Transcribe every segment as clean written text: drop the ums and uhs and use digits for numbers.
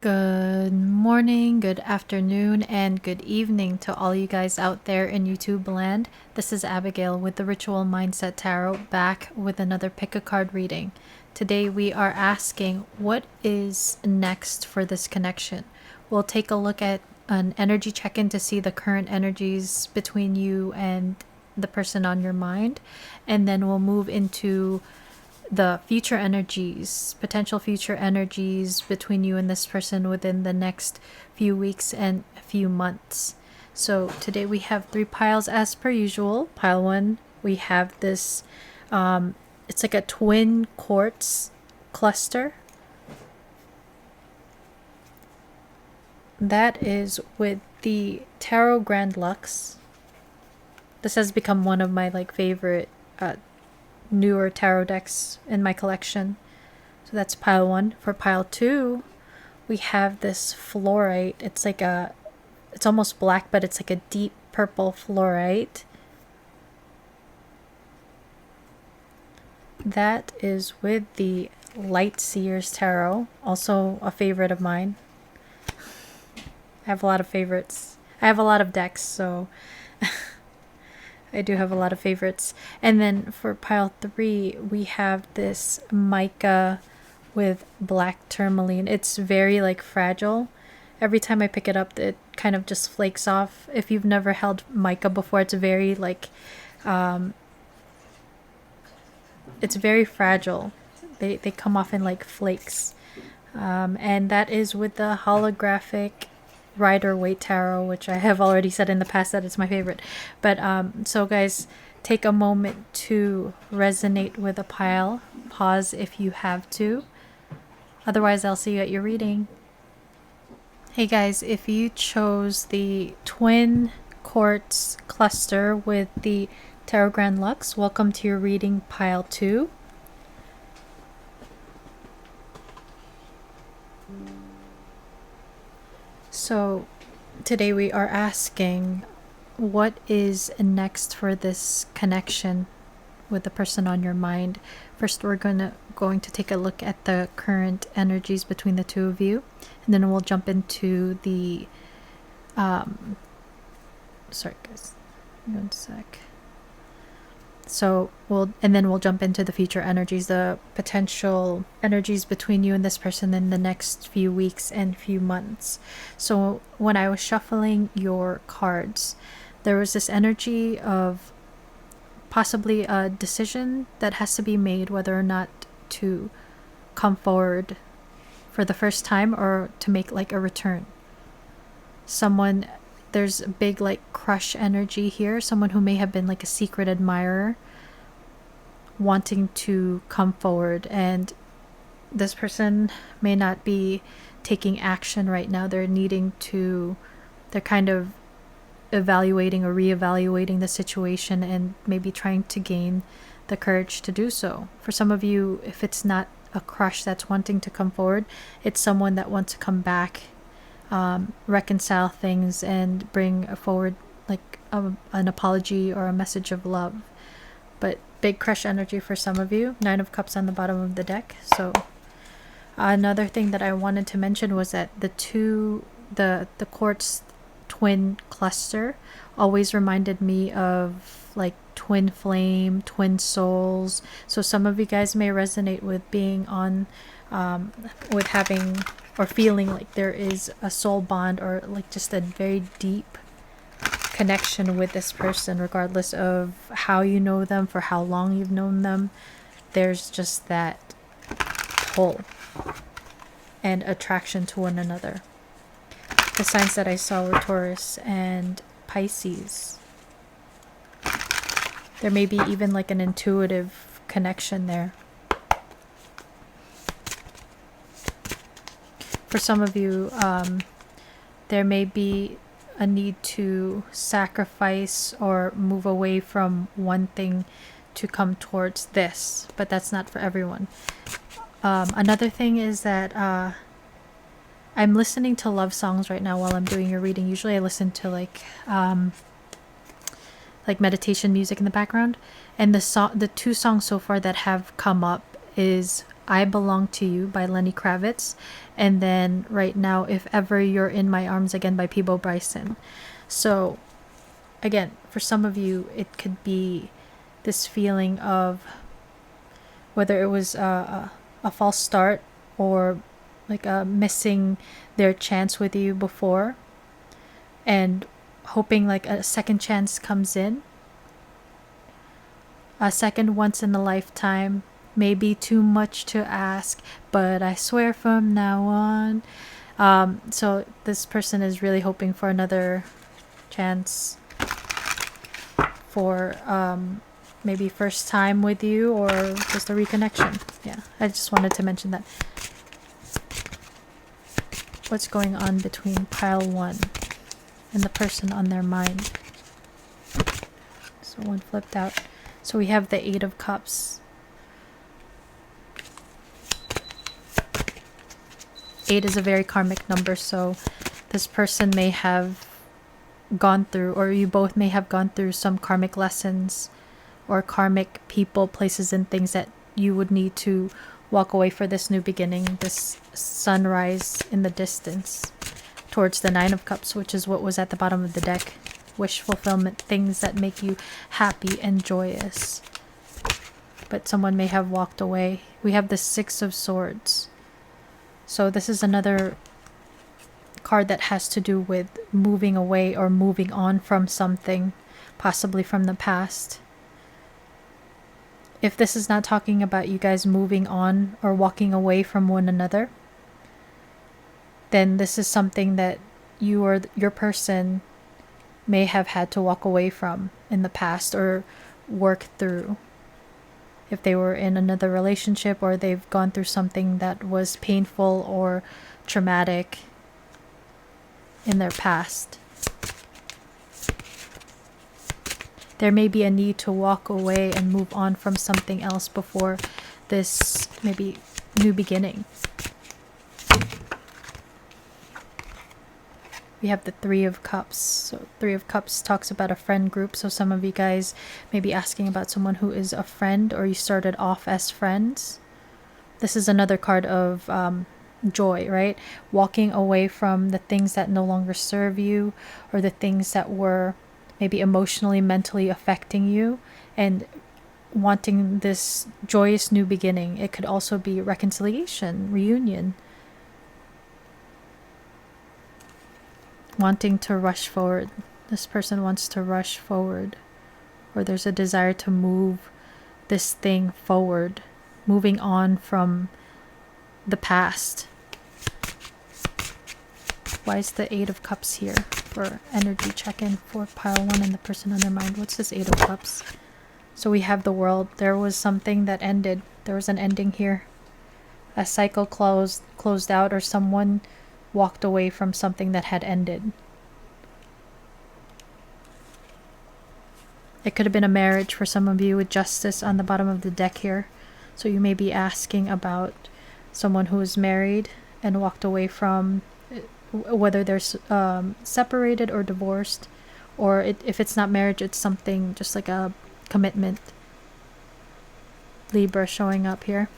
Good morning, good afternoon, and good evening to all you guys out there in YouTube land. This is Abigail with the Ritual Mindset Tarot, back with another pick a card reading. Today we are asking, what is next for this connection? We'll take a look at an energy check-in to see the current energies between you and the person on your mind, and then we'll move into the future energies, potential future energies between you and this person within the next few weeks and a few months. So today we have 3 piles as per usual. Pile 1, we have this, it's like a twin quartz cluster. That is with the Tarot Grand Lux. This has become one of my favorite newer tarot decks in my collection. So that's pile 1. For pile 2, we have this fluorite. It's almost black, but it's like a deep purple fluorite. That is with the Light Seers Tarot, also a favorite of mine. I have a lot of favorites. I have a lot of decks, so I do have a lot of favorites. And then for pile 3, we have this mica with black tourmaline. It's very fragile. Every time I pick it up, it kind of just flakes off. If you've never held mica before, it's very it's very fragile. They come off in flakes. And that is with the holographic Rider-Waite Tarot, which I have already said in the past that it's my favorite. But so guys, take a moment to resonate with a pile. Pause if you have to. Otherwise, I'll see you at your reading. Hey guys, if you chose the twin quartz cluster with the Tarot Grand Lux, welcome to your reading, pile 2. So today we are asking, what is next for this connection with the person on your mind? First, we're going to take a look at the current energies between the two of you, and then we'll jump into the sorry guys, 1 sec. So we'll jump into the future energies, the potential energies between you and this person in the next few weeks and few months. So when I was shuffling your cards, there was this energy of possibly a decision that has to be made, whether or not to come forward for the first time or to make a return. There's a big crush energy here. Someone who may have been a secret admirer wanting to come forward, and this person may not be taking action right now. They're kind of evaluating or reevaluating the situation and maybe trying to gain the courage to do so. For some of you, if it's not a crush that's wanting to come forward, it's someone that wants to come back, reconcile things, and bring forward an apology or a message of love. But big crush energy for some of you. 9 of Cups on the bottom of the deck. So another thing that I wanted to mention was that the quartz twin cluster always reminded me of twin flame, twin souls. So some of you guys may resonate with being on with having or feeling like there is a soul bond, or just a very deep connection with this person, regardless of how you know them, for how long you've known them. There's just that pull and attraction to one another. The signs that I saw were Taurus and Pisces. There may be even an intuitive connection there. For some of you, there may be a need to sacrifice or move away from one thing to come towards this, but that's not for everyone. Another thing is that I'm listening to love songs right now while I'm doing your reading. Usually I listen to meditation music in the background, and the 2 songs so far that have come up is I Belong to You by Lenny Kravitz. And then right now, If Ever You're in My Arms Again by Peebo Bryson. So again, for some of you, it could be this feeling of whether it was a false start or like missing their chance with you before and hoping like a second chance comes in. A second once in a lifetime may be too much to ask, but I swear from now on. So this person is really hoping for another chance for maybe first time with you or just a reconnection. Yeah, I just wanted to mention that. What's going on between pile 1 and the person on their mind? So one flipped out. So we have the 8 of Cups. 8 is a very karmic number, so this person may have gone through, or you both may have gone through some karmic lessons or karmic people, places, and things that you would need to walk away for this new beginning, this sunrise in the distance towards the 9 of Cups, which is what was at the bottom of the deck. Wish fulfillment, things that make you happy and joyous. But someone may have walked away. We have the 6 of Swords. So this is another card that has to do with moving away or moving on from something, possibly from the past. If this is not talking about you guys moving on or walking away from one another, then this is something that you or your person may have had to walk away from in the past or work through. If they were in another relationship or they've gone through something that was painful or traumatic in their past. There may be a need to walk away and move on from something else before this maybe new beginning. We have the 3 of Cups. So 3 of Cups talks about a friend group. So some of you guys may be asking about someone who is a friend or you started off as friends. This is another card of joy, right? Walking away from the things that no longer serve you or the things that were maybe emotionally, mentally affecting you and wanting this joyous new beginning. It could also be reconciliation, reunion. Wanting to rush forward. This person wants to rush forward, or there's a desire to move this thing forward, moving on from the past. Why is the 8 of Cups here for energy check-in for pile 1 and the person on their mind? What's this 8 of Cups? So we have the World. There was something that ended. There was an ending here. A cycle closed out, or someone walked away from something that had ended. It could have been a marriage for some of you with Justice on the bottom of the deck here. So you may be asking about someone who is married and walked away from, whether they're separated or divorced, or if it's not marriage, it's something just like a commitment. Libra showing up here.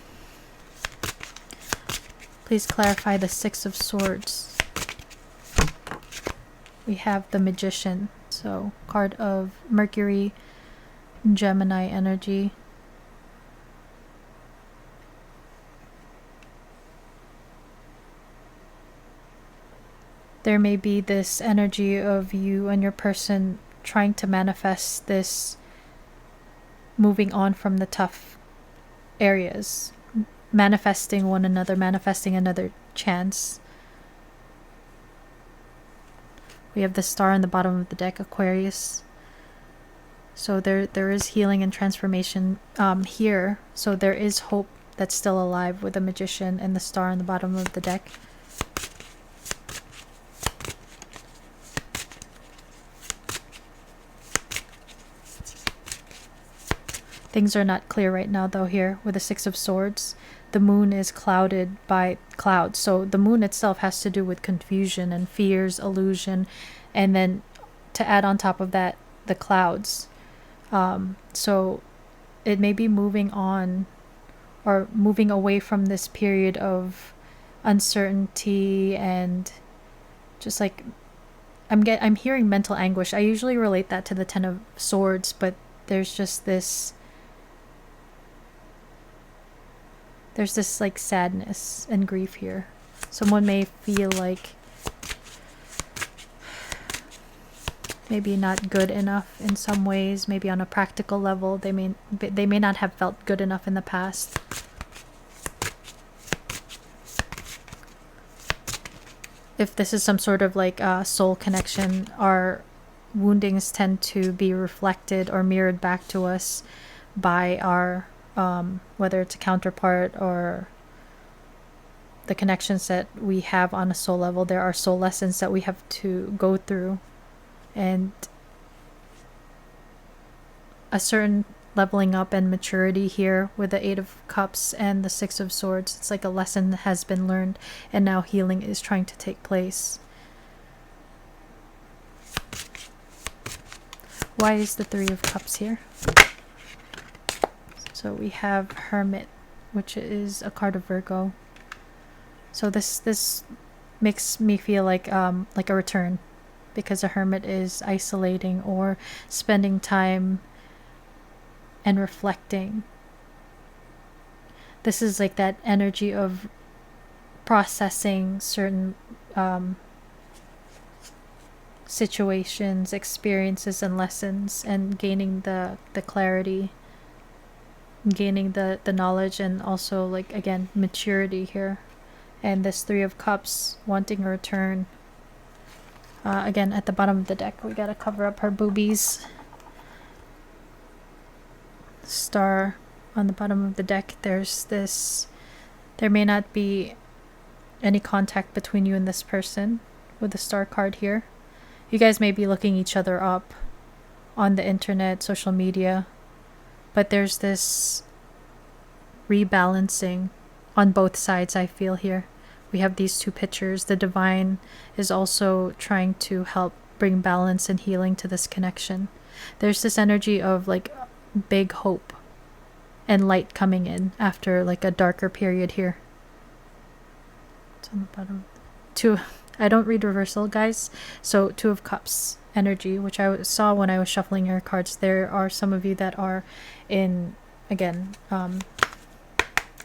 Please clarify the 6 of Swords. We have the Magician. So card of Mercury, Gemini energy. There may be this energy of you and your person trying to manifest this moving on from the tough areas, manifesting one another, manifesting another chance. We have the Star on the bottom of the deck, Aquarius. So there is healing and transformation here. So there is hope that's still alive with the Magician and the Star on the bottom of the deck. Things are not clear right now, though, here with the 6 of Swords. The moon is clouded by clouds. So the moon itself has to do with confusion and fears, illusion, and then to add on top of that, the clouds. So it may be moving on or moving away from this period of uncertainty and just like I'm hearing mental anguish. I usually relate that to the Ten of Swords, but there's just this like sadness and grief here. Someone may feel like maybe not good enough in some ways, maybe on a practical level. They may not have felt good enough in the past. If this is some sort of like soul connection, our woundings tend to be reflected or mirrored back to us by our whether it's a counterpart or the connections that we have on a soul level. There are soul lessons that we have to go through, and a certain leveling up and maturity here with the Eight of Cups and the Six of Swords. It's like a lesson has been learned and now healing is trying to take place. Why is the Three of Cups here? So we have Hermit, which is a card of Virgo. So this makes me feel like a return, because a hermit is isolating or spending time and reflecting. This is like that energy of processing certain situations, experiences, and lessons, and gaining the clarity, gaining the knowledge, and also, like, again, maturity here. And this Three of Cups wanting a return. Again, at the bottom of the deck, we gotta cover up her boobies. Star on the bottom of the deck. There's this, there may not be any contact between you and this person with the Star card here. You guys may be looking each other up on the internet, social media, but there's this rebalancing on both sides, I feel here. We have these two pictures. The divine is also trying to help bring balance and healing to this connection. There's this energy of like big hope and light coming in after like a darker period here. It's on the bottom. I don't read reversal, guys. So Two of Cups energy, which I saw when I was shuffling your cards. There are some of you that are in, again,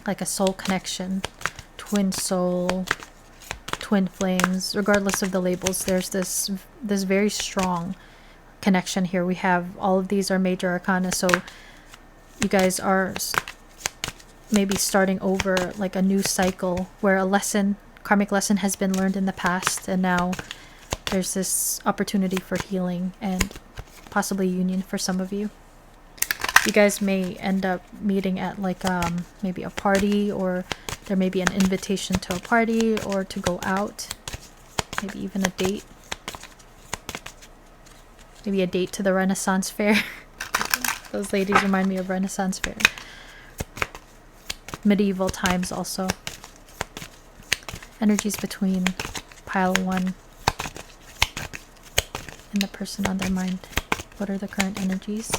like a soul connection, twin soul, twin flames. Regardless of the labels, there's this very strong connection here. We have all of these are major arcana, so you guys are maybe starting over like a new cycle where a lesson, karmic lesson, has been learned in the past, and now there's this opportunity for healing and possibly union for some of you. You guys may end up meeting at like maybe a party, or there may be an invitation to a party or to go out, maybe even a date. Maybe a date to the Renaissance Fair. Those ladies remind me of Renaissance Fair. Medieval times also. Energies between pile one and the person on their mind. What are the current energies?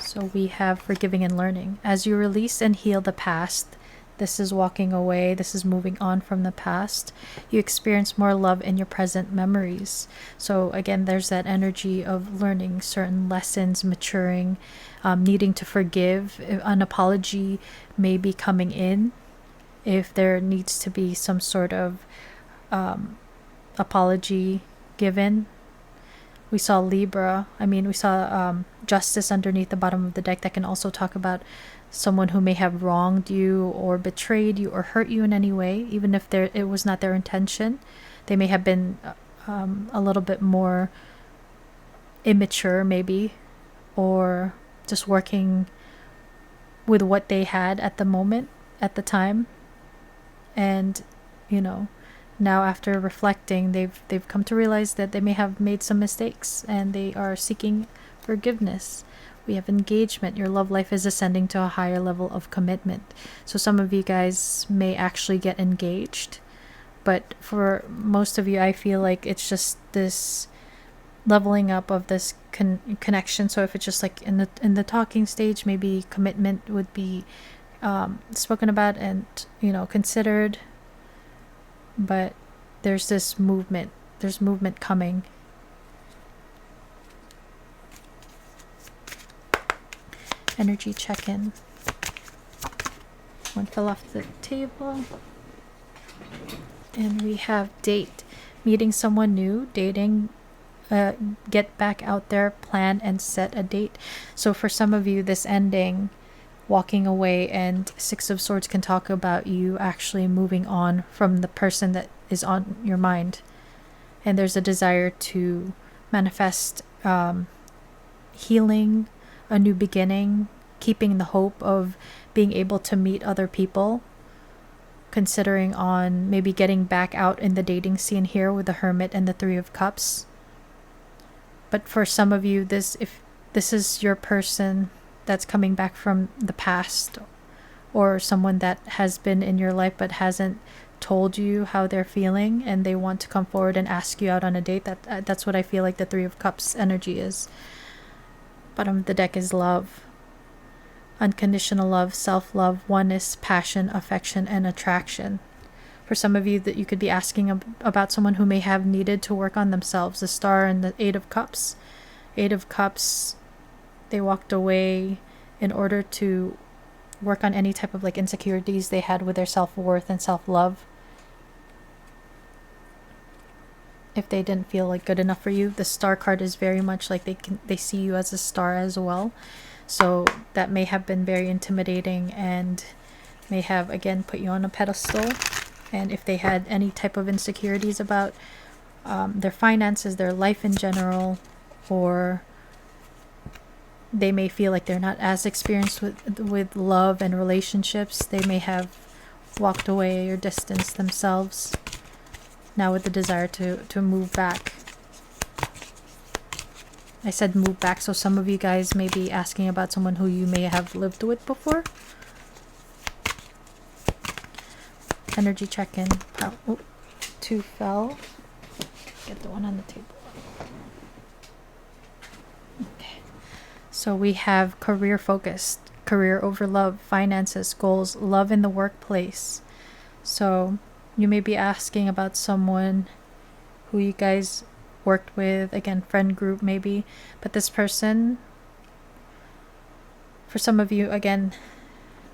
So we have forgiving and learning. As you release and heal the past, this is walking away, this is moving on from the past, you experience more love in your present memories. So again, there's that energy of learning certain lessons, maturing, needing to forgive. An apology may be coming in if there needs to be some sort of apology given. We saw Libra. We saw Justice underneath the bottom of the deck. That can also talk about someone who may have wronged you or betrayed you or hurt you in any way, even if it was not their intention. They may have been a little bit more immature, maybe, or just working with what they had at the moment, at the time. And, now after reflecting, they've come to realize that they may have made some mistakes, and they are seeking forgiveness. We have engagement. Your love life is ascending to a higher level of commitment. So some of you guys may actually get engaged, but for most of you, I feel like it's just this leveling up of this connection. So if it's just like in the talking stage, maybe commitment would be spoken about and, you know, considered, but there's this movement. There's movement coming. Energy check-in. One fell off the table. And we have date. Meeting someone new, dating, get back out there, plan and set a date. So for some of you, this ending, walking away, and Six of Swords can talk about you actually moving on from the person that is on your mind. And there's a desire to manifest healing, a new beginning, keeping the hope of being able to meet other people, considering on maybe getting back out in the dating scene here with the Hermit and the Three of Cups. But for some of you, if this is your person that's coming back from the past, or someone that has been in your life but hasn't told you how they're feeling and they want to come forward and ask you out on a date, that's what I feel like the Three of Cups energy is. Bottom of the deck is love. Unconditional love, self-love, oneness, passion, affection, and attraction. For some of you, that you could be asking about someone who may have needed to work on themselves. The Star and the Eight of Cups. Eight of Cups, they walked away in order to work on any type of like insecurities they had with their self-worth and self-love. If they didn't feel like good enough for you, the Star card is very much like they see you as a star as well. So that may have been very intimidating and may have, again, put you on a pedestal. And if they had any type of insecurities about their finances, their life in general, or they may feel like they're not as experienced with love and relationships, they may have walked away or distanced themselves. Now with the desire to move back. I said move back, so some of you guys may be asking about someone who you may have lived with before. Energy check-in. Oh, 2 fell. Get the one on the table. Okay. So we have career focused, career over love, finances, goals, love in the workplace. So you may be asking about someone who you guys worked with, again, friend group maybe, but this person, for some of you, again,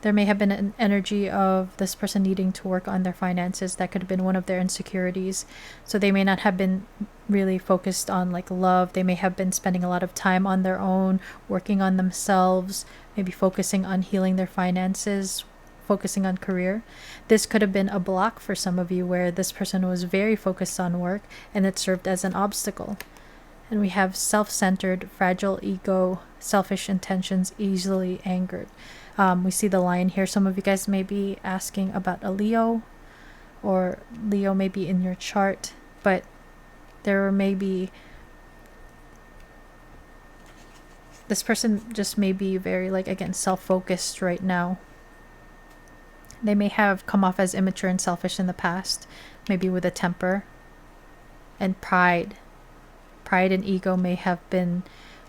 there may have been an energy of this person needing to work on their finances. That could have been one of their insecurities. So they may not have been really focused on like love. They may have been spending a lot of time on their own, working on themselves, maybe focusing on healing their finances, focusing on career. This could have been a block for some of you where this person was very focused on work and it served as an obstacle. And we have self-centered, fragile ego, selfish intentions, easily angered. We see the Lion here. Some of you guys may be asking about a Leo, or Leo may be in your chart, but there may be, this person just may be very, like, again, self-focused right now. They may have come off as immature and selfish in the past, maybe with a temper. And pride and ego may have been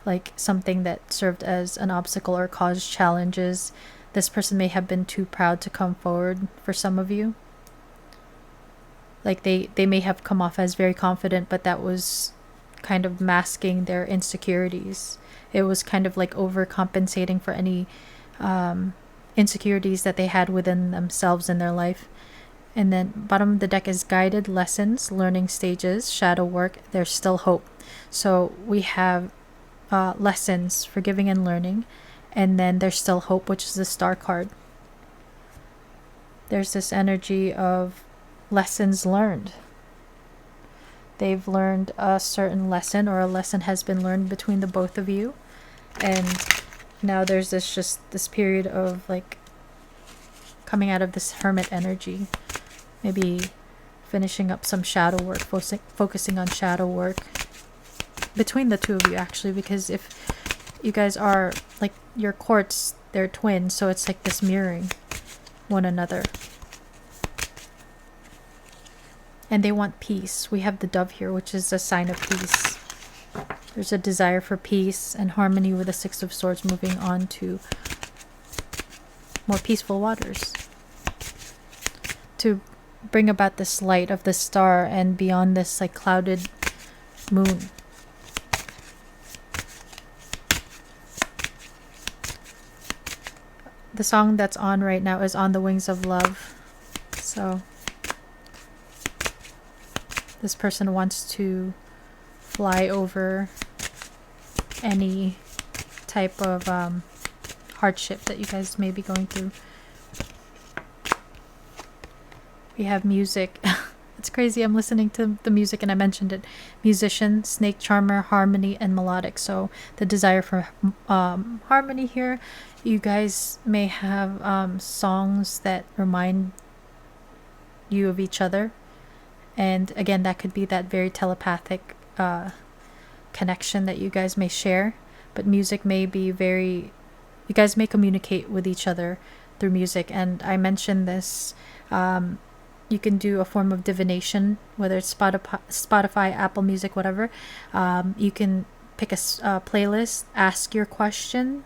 like something that served as an obstacle or caused challenges. This person may have been too proud to come forward for some of you. Like they may have come off as very confident, but that was kind of masking their insecurities. It was kind of like overcompensating for any insecurities that they had within themselves in their life. And then bottom of the deck is guided lessons, learning stages, shadow work. There's still hope. So we have lessons, forgiving and learning, and then there's still hope, which is the Star card. There's this energy of lessons learned. They've learned a certain lesson, or a lesson has been learned between the both of you, and now there's this period of like coming out of this Hermit energy, maybe finishing up some shadow work, focusing on shadow work between the two of you, actually, because if you guys are like your courts, they're twins, so it's like this mirroring one another. And they want peace. We have the Dove here, which is a sign of peace. There's a desire for peace and harmony with the Six of Swords, moving on to more peaceful waters, to bring about this light of the star and beyond this like clouded moon. The song that's on right now is On the Wings of Love. So this person wants to fly over any type of hardship that you guys may be going through. We have music. It's crazy. I'm listening to the music and I mentioned it. Musician, snake charmer, harmony, and melodic. So the desire for harmony here. You guys may have songs that remind you of each other. And again, that could be that very telepathic connection that you guys may share. But music may be very... You guys may communicate with each other through music. And I mentioned this... you can do a form of divination, whether it's Spotify, Apple Music, whatever. You can pick a playlist, ask your question,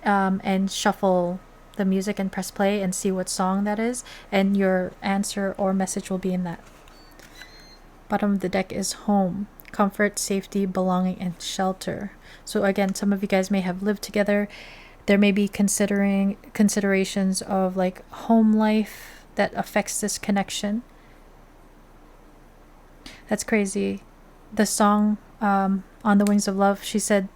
and shuffle the music and press play and see what song that is. And your answer or message will be in that. Bottom of the deck is home, comfort, safety, belonging, and shelter. So again, some of you guys may have lived together. There may be considerations of like home life that affects this connection. That's crazy. The song On the Wings of Love, she said,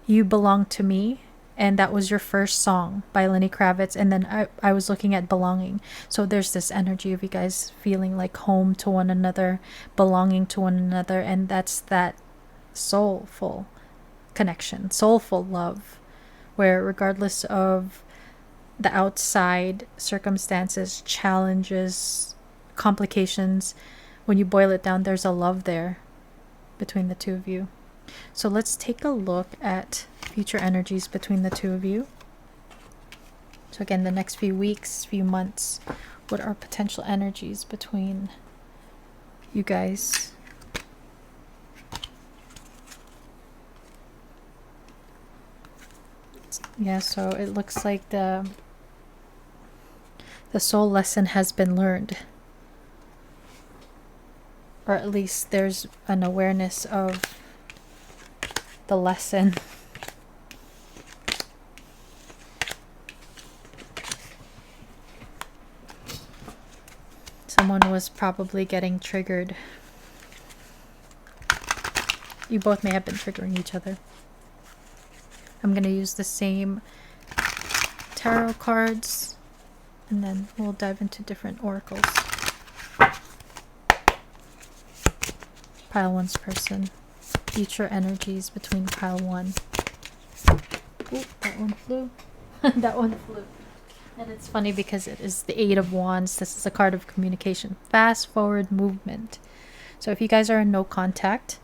"You belong to me." And that was your first song by Lenny Kravitz. And then I was looking at belonging. So there's this energy of you guys feeling like home to one another, belonging to one another. And that's that soulful connection, soulful love, where regardless of the outside circumstances, challenges, complications, when you boil it down, there's a love there between the two of you. So let's take a look at future energies between the two of you. So again, the next few weeks, few months, what are potential energies between you guys? Yeah, so it looks like the soul lesson has been learned. Or at least there's an awareness of the lesson. Someone was probably getting triggered. You both may have been triggering each other. I'm going to use the same tarot cards, and then we'll dive into different oracles. Pile 1's person. Future energies between pile 1. Ooh, that one flew. That one flew. And it's funny because it is the 8 of Wands. This is a card of communication. Fast forward movement. So if you guys are in no contact,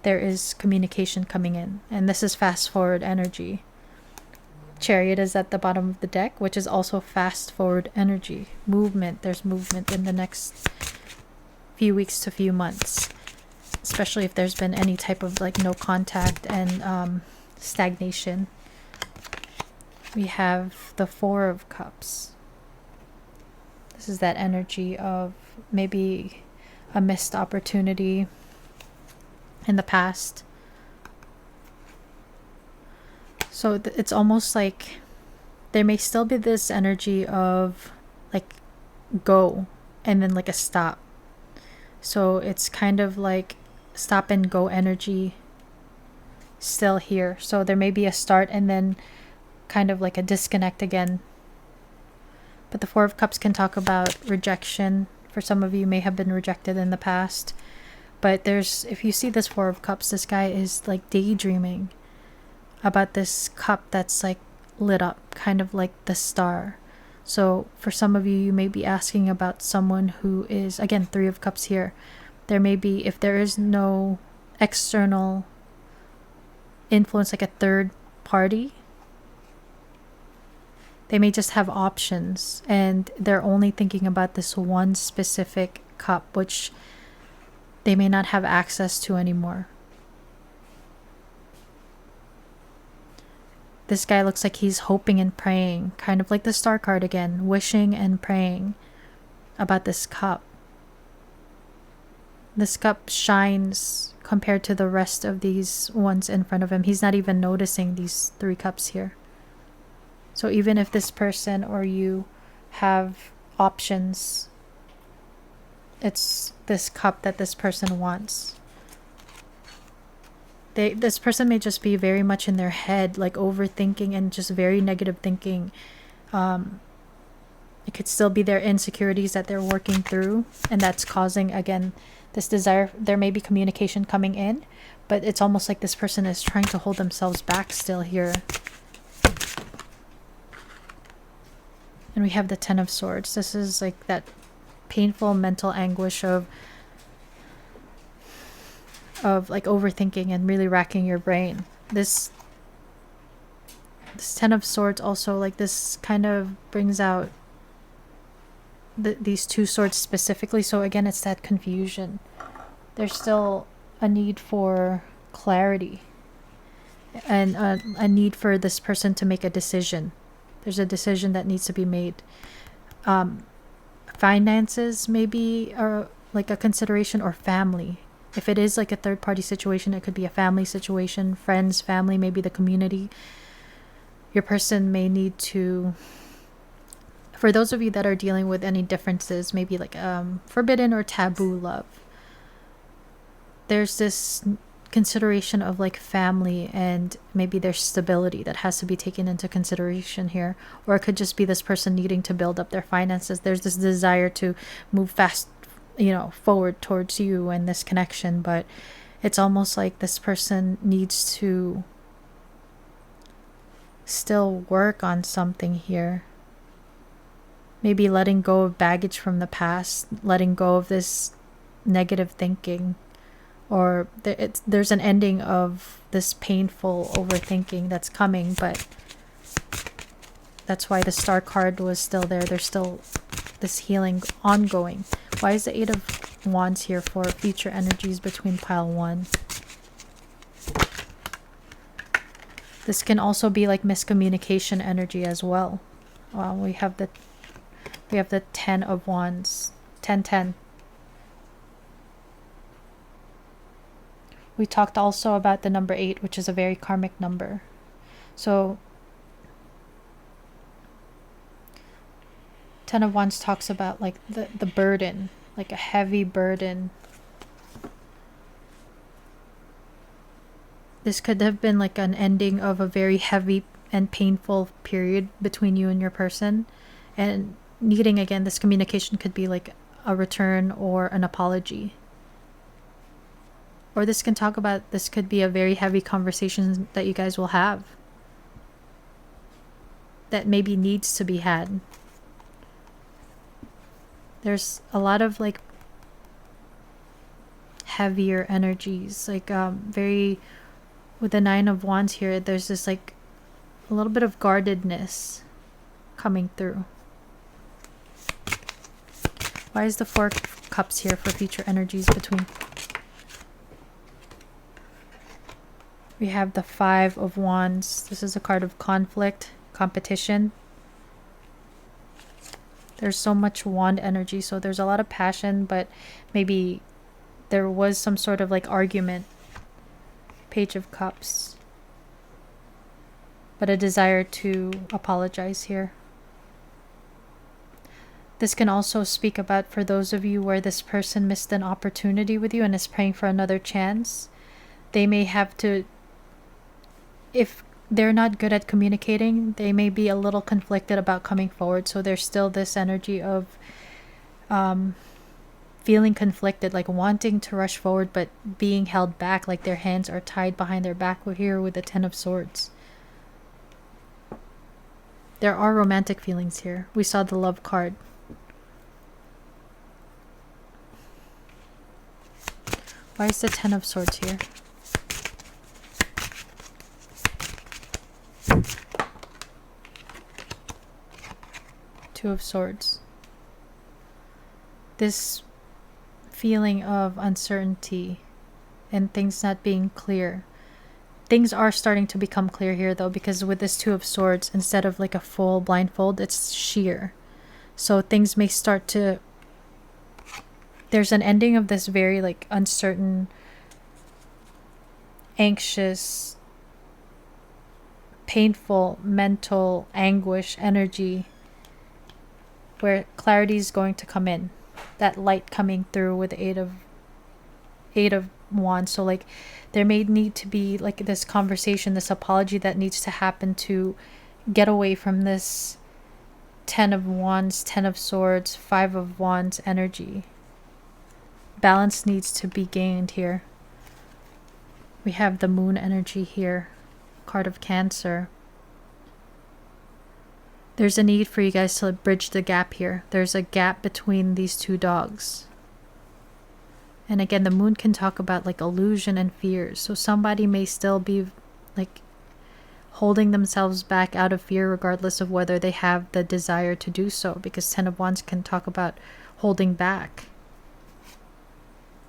there is communication coming in. And this is fast forward energy. Chariot is at the bottom of the deck, which is also fast forward energy. Movement. There's movement in the next few weeks to few months. Especially if there's been any type of like no contact and stagnation. We have the 4 of Cups. This is that energy of maybe a missed opportunity in the past. So it's almost like there may still be this energy of like go and then like a stop. So it's kind of like stop and go energy still here. So there may be a start and then kind of like a disconnect again. But the 4 of Cups can talk about rejection. For some of you may have been rejected in the past. But there's, if you see this 4 of Cups, this guy is like daydreaming about this cup that's like lit up, kind of like the star. So for some of you, you may be asking about someone who is, again, 3 of Cups here. There may be, if there is no external influence, like a third party, they may just have options and they're only thinking about this one specific cup, which they may not have access to anymore. This guy looks like he's hoping and praying, kind of like the Star card again, wishing and praying about this cup. This cup shines compared to the rest of these ones in front of him. He's not even noticing these 3 cups here. So even if this person or you have options, it's this cup that this person wants. This person may just be very much in their head, like overthinking and just very negative thinking. It could still be their insecurities that they're working through, and that's causing, again, this desire. There may be communication coming in, but it's almost like this person is trying to hold themselves back still here. And we have the 10 of Swords. This is like that painful mental anguish of like overthinking and really racking your brain. This 10 of Swords also, like, this kind of brings out these 2 swords specifically. So again, it's that confusion. There's still a need for clarity and a need for this person to make a decision. There's a decision that needs to be made. Finances maybe are like a consideration, or family. If it is like a third party situation, it could be a family situation, friends, family, maybe the community. Your person may need to, for those of you that are dealing with any differences, maybe like forbidden or taboo love, there's this consideration of like family and maybe their stability that has to be taken into consideration here. Or it could just be this person needing to build up their finances. There's this desire to move fast, forward towards you and this connection, but it's almost like this person needs to still work on something here. Maybe letting go of baggage from the past, letting go of this negative thinking, or there's an ending of this painful overthinking that's coming, but that's why the Star card was still there. There's still this healing ongoing. Why is the 8 of Wands here for future energies between pile 1? This can also be like miscommunication energy as well. We have the 10 of Wands, 10. We talked also about the number 8, which is a very karmic number. So 10 of Wands talks about like the burden, like a heavy burden. This could have been like an ending of a very heavy and painful period between you and your person, and needing, again, this communication could be like a return or an apology. Or this could be a very heavy conversation that you guys will have that maybe needs to be had. There's a lot of like heavier energies, like very, with the 9 of Wands here, there's this like a little bit of guardedness coming through. Why is the 4 of Cups here for future energies between? We have the 5 of Wands. This is a card of conflict, competition. There's so much wand energy, so there's a lot of passion, but maybe there was some sort of like argument. Page of Cups. But a desire to apologize here. This can also speak about, for those of you where this person missed an opportunity with you and is praying for another chance, they may have to, if they're not good at communicating, they may be a little conflicted about coming forward. So there's still this energy of feeling conflicted, like wanting to rush forward but being held back, like their hands are tied behind their back. We're here with the 10 of Swords. There are romantic feelings here. We saw the Love card. Why is the 10 of Swords here? Two of Swords. This feeling of uncertainty and things not being clear. things are starting to become clear here though, because with this Two of Swords, instead of like a full blindfold, it's sheer. So things may start to, there's an ending of this very like uncertain, anxious, painful mental anguish energy, where clarity is going to come in, that light coming through with the eight of wands. So like there may need to be like this conversation, this apology that needs to happen to get away from this 10 of wands, 10 of swords, 5 of wands energy. Balance needs to be gained here. We have the moon energy here, card of Cancer. There's a need for you guys to bridge the gap here. There's a gap between these two dogs. And again, the moon can talk about like illusion and fears. So somebody may still be like holding themselves back out of fear, regardless of whether they have the desire to do so, because 10 of wands can talk about holding back.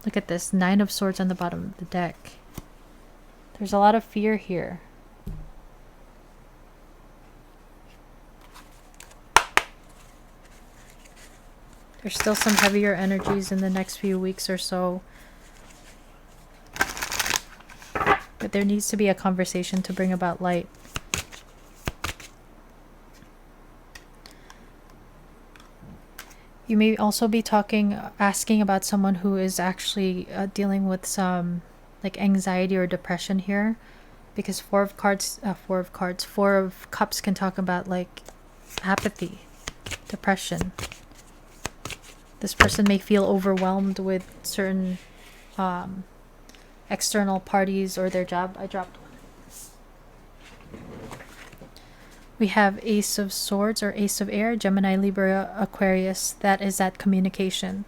Look at this, 9 of swords on the bottom of the deck. There's a lot of fear here. There's still some heavier energies in the next few weeks or so. But there needs to be a conversation to bring about light. You may also be asking about someone who is actually dealing with some like anxiety or depression here. Because Four of Cups can talk about like apathy, depression. This person may feel overwhelmed with certain external parties or their job. I dropped one. We have Ace of Swords or Ace of Air, Gemini, Libra, Aquarius. That is that communication.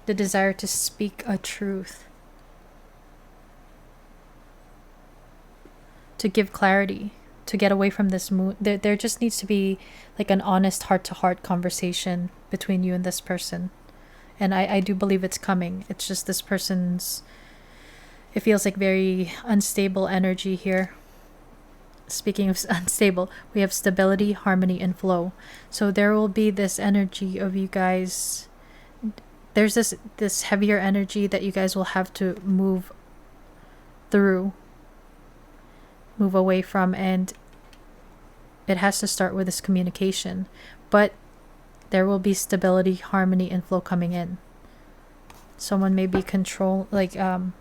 The desire to speak a truth. To give clarity. To get away from this mood. There just needs to be like an honest heart-to-heart conversation between you and this person. And I do believe it's coming. It's just this person's, it feels like very unstable energy here. Speaking of unstable, we have stability, harmony, and flow. So there will be this energy of you guys. There's this heavier energy that you guys will have to move through, move away from, and it has to start with this communication. But there will be stability, harmony, and flow coming in. Someone may be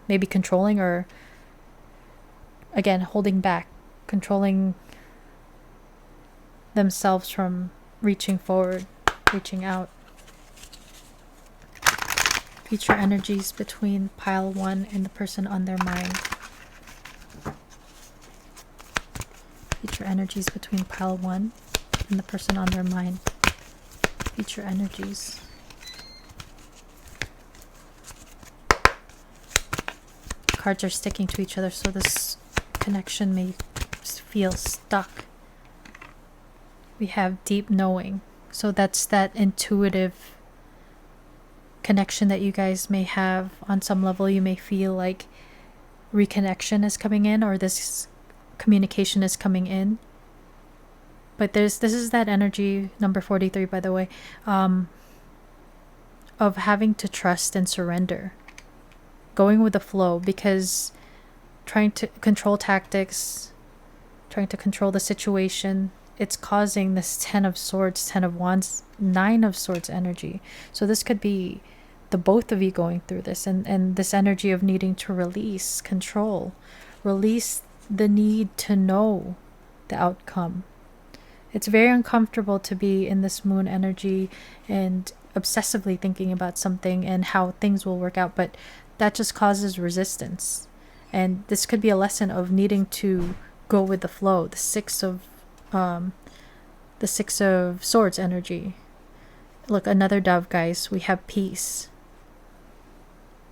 maybe controlling, or again holding back, controlling themselves from reaching forward, reaching out. Future energies between pile 1 and the person on their mind. Future energies between pile 1 and the person on their mind. Future energies. Cards are sticking to each other, so this connection may feel stuck. We have deep knowing. So that's that intuitive connection that you guys may have. On some level, you may feel like reconnection is coming in, or this communication is coming in. But this is that energy, number 43 by the way, of having to trust and surrender, going with the flow, because trying to control tactics, trying to control the situation, it's causing this 10 of swords, 10 of wands, 9 of swords energy. So this could be the both of you going through this, and this energy of needing to release control, release the need to know the outcome. It's very uncomfortable to be in this moon energy and obsessively thinking about something and how things will work out, but that just causes resistance. And this could be a lesson of needing to go with the flow. The six of swords energy. Look, another dove, guys. We have peace.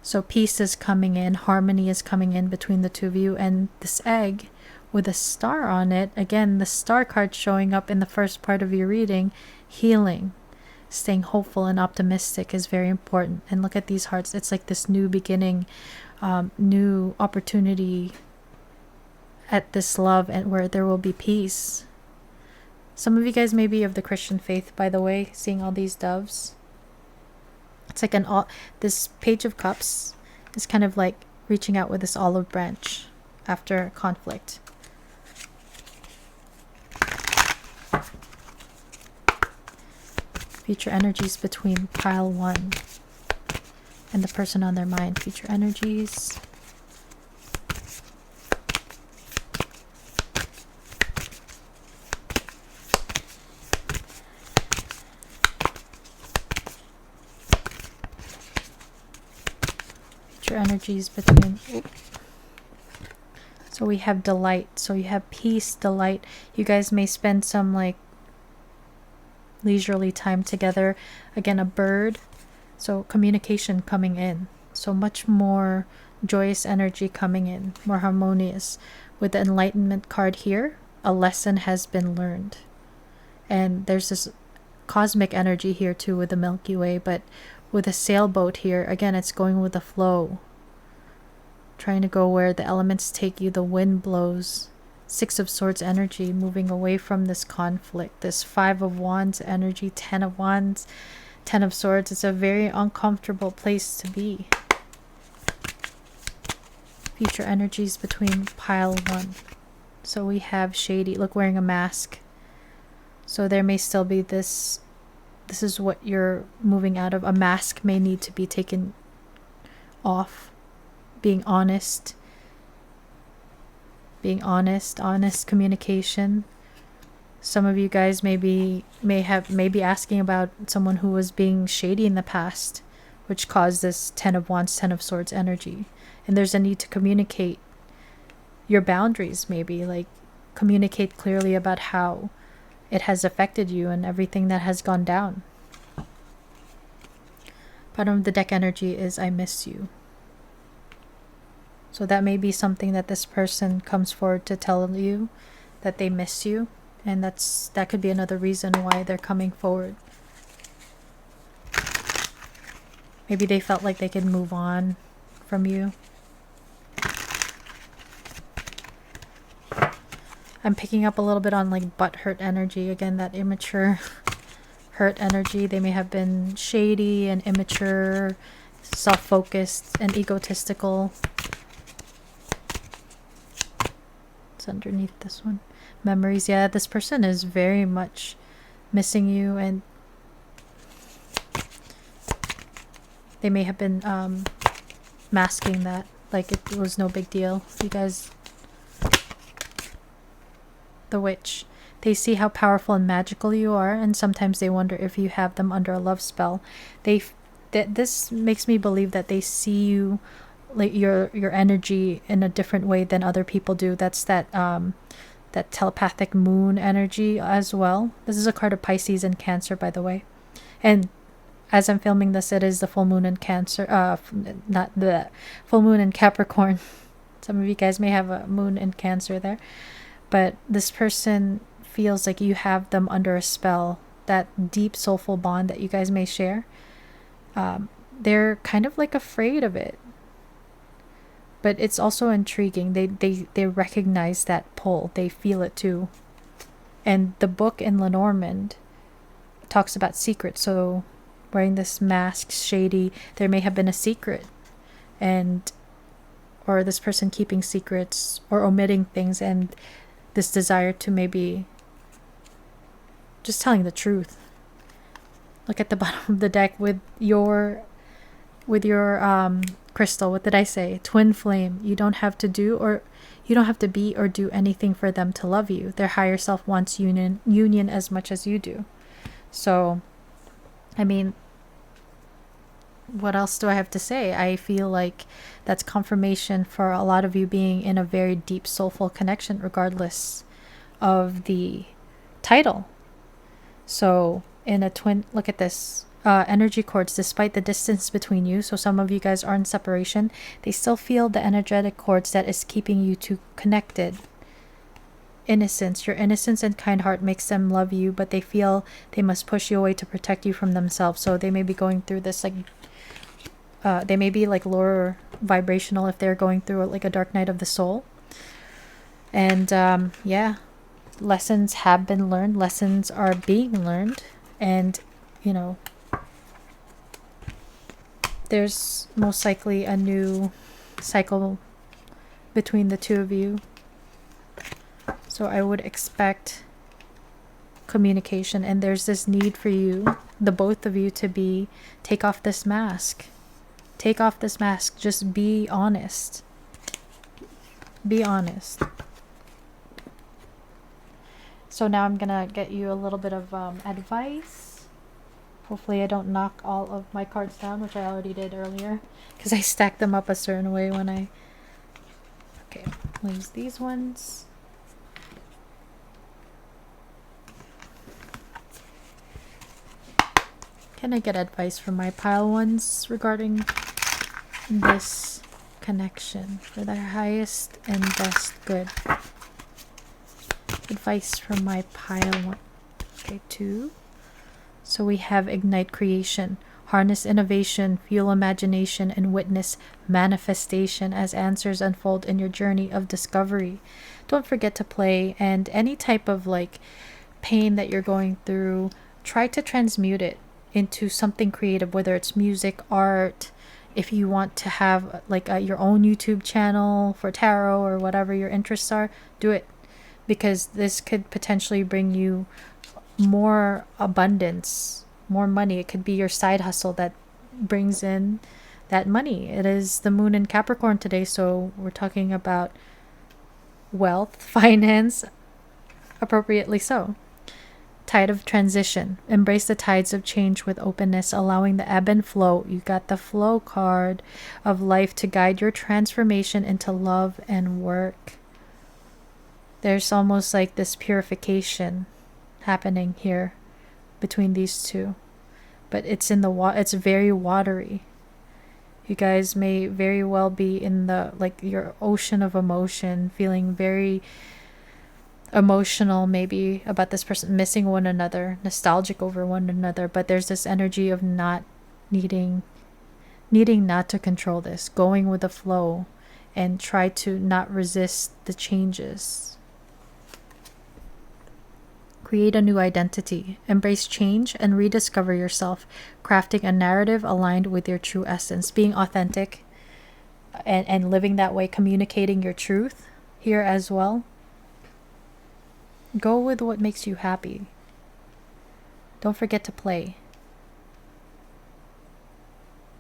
So peace is coming in, harmony is coming in between the two of you, and this egg with a star on it. Again, the star card showing up in the first part of your reading, healing. staying hopeful and optimistic is very important. And look at these hearts. It's like this new beginning, new opportunity at this love, and where there will be peace. Some of you guys may be of the Christian faith, by the way, seeing all these doves. It's like this Page of Cups is kind of like reaching out with this olive branch after conflict. Future energies between pile 1 and the person on their mind. Future energies. Future energies between... So we have delight. So you have peace, delight. You guys may spend some like leisurely time together. Again, a bird. So communication coming in. So much more joyous energy coming in. More harmonious. With the enlightenment card here, a lesson has been learned. And there's this cosmic energy here too with the Milky Way. But with a sailboat here, again, it's going with the flow. Trying to go where the elements take you. The wind blows. 6 of Swords energy, moving away from this conflict. This 5 of Wands energy, 10 of Wands, 10 of Swords. It's a very uncomfortable place to be. Future energies between pile 1. So we have shady, look, wearing a mask. So there may still be this is what you're moving out of. A mask may need to be taken off. Being honest. Honest communication. Some of you guys may be asking about someone who was being shady in the past, which caused this 10 of Wands, 10 of Swords energy. And there's a need to communicate your boundaries, maybe, like communicate clearly about how it has affected you and everything that has gone down. Bottom of the deck energy is I miss you. So that may be something that this person comes forward to tell you, that they miss you. And that could be another reason why they're coming forward. Maybe they felt like they could move on from you. I'm picking up a little bit on like butthurt energy. Again, that immature hurt energy. They may have been shady and immature, self-focused and egotistical. Underneath this one, memories. Yeah, this person is very much missing you, and they may have been masking that like it was no big deal. You guys, the Witch, they see how powerful and magical you are, and sometimes they wonder if you have them under a love spell. This makes me believe that they see you, like your energy, in a different way than other people do. That's that telepathic moon energy as well. This is a card of Pisces and Cancer, by the way. And as I'm filming this, it is the full moon in Cancer, not the full moon in Capricorn. Some of you guys may have a moon in Cancer there. But this person feels like you have them under a spell. That deep soulful bond that you guys may share. They're kind of like afraid of it. But it's also intriguing. They recognize that pull. They feel it too. And the book in Lenormand talks about secrets. So wearing this mask, shady, there may have been a secret. Or this person keeping secrets or omitting things, and this desire to maybe just telling the truth. Look at the bottom of the deck with your crystal. What did I say? Twin flame. You don't have to be or do anything for them to love you. Their higher self wants union as much as you do. So, I mean, what else do I have to say? I feel like that's confirmation for a lot of you being in a very deep soulful connection, regardless of the title. So in a twin, look at this, energy cords, despite the distance between you. So some of you guys are in separation. They still feel the energetic cords that is keeping you two connected innocence. Your innocence and kind heart makes them love you, but they feel they must push you away to protect you from themselves. So they may be going through this like they may be like lower vibrational if they're going through like a dark night of the soul. And yeah, lessons have been learned, lessons are being learned, and you know, there's most likely a new cycle between the two of you. So I would expect communication, and there's this need for you, the both of you, to take off this mask. Take off this mask. Just be honest. Be honest. So now I'm gonna get you a little bit of advice. Hopefully I don't knock all of my cards down, which I already did earlier, because I stacked them up a certain way when I... Okay, I'll use these ones. Can I get advice from my pile ones regarding this connection for their highest and best good? Advice from my pile one. Okay, 2. So we have ignite creation, harness innovation, fuel imagination, and witness manifestation as answers unfold in your journey of discovery. Don't forget to play, and any type of like pain that you're going through, try to transmute it into something creative, whether it's music, art. If you want to have like your own YouTube channel for tarot or whatever your interests are, do it, because this could potentially bring you more abundance, more money. It could be your side hustle that brings in that money. It is the moon in Capricorn today, so we're talking about wealth, finance, appropriately so. Tide of transition. Embrace the tides of change with openness, allowing the ebb and flow. You got the flow card of life to guide your transformation into love and work. There's almost like this purification happening here between these two, but it's in the it's very watery. You guys may very well be in the like your ocean of emotion, feeling very emotional maybe about this person, missing one another, nostalgic over one another, but there's this energy of not needing not to control this, going with the flow, and try to not resist the changes. Create a new identity. Embrace change and rediscover yourself, crafting a narrative aligned with your true essence. Being authentic and living that way, communicating your truth here as well. Go with what makes you happy. Don't forget to play.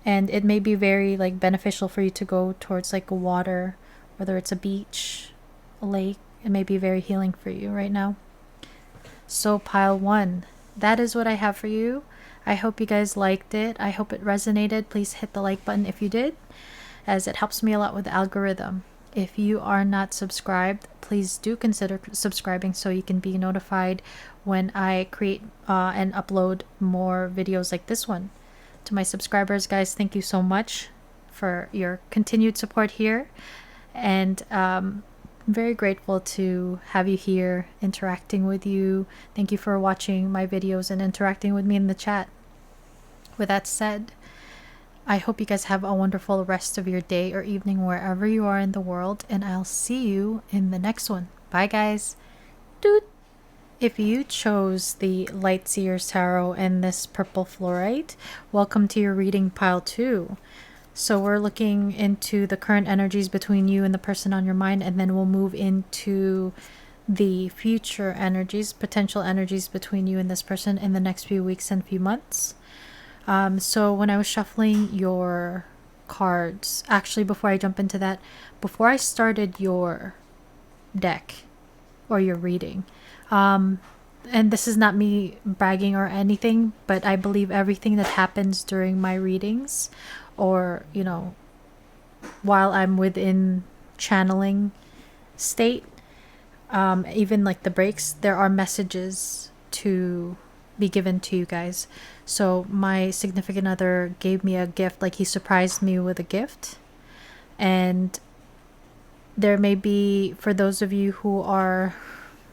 And it may be very like beneficial for you to go towards like water, whether it's a beach, a lake. It may be very healing for you right now. So pile 1, that is what I have for you. I hope you guys liked it. I hope it resonated. Please hit the like button if you did, as it helps me a lot with the algorithm. If you are not subscribed, please do consider subscribing so you can be notified when I create and upload more videos like this one. To my subscribers, guys, thank you so much for your continued support here, and I'm very grateful to have you here, interacting with you. Thank you for watching my videos and interacting with me in the chat. With that said, I hope you guys have a wonderful rest of your day or evening wherever you are in the world, and I'll see you in the next one. Bye, guys. Doot. If you chose the Light Seers Tarot and this purple fluorite, welcome to your reading pile 2. So we're looking into the current energies between you and the person on your mind, and then we'll move into the future energies, potential energies between you and this person in the next few weeks and few months. So when I was shuffling your cards, actually before I jump into that, before I started your deck or your reading, and this is not me bragging or anything, but I believe everything that happens during my readings, or you know, while I'm within channeling state, even like the breaks, there are messages to be given to you guys. So my significant other gave me a gift, like he surprised me with a gift, and there may be, for those of you who are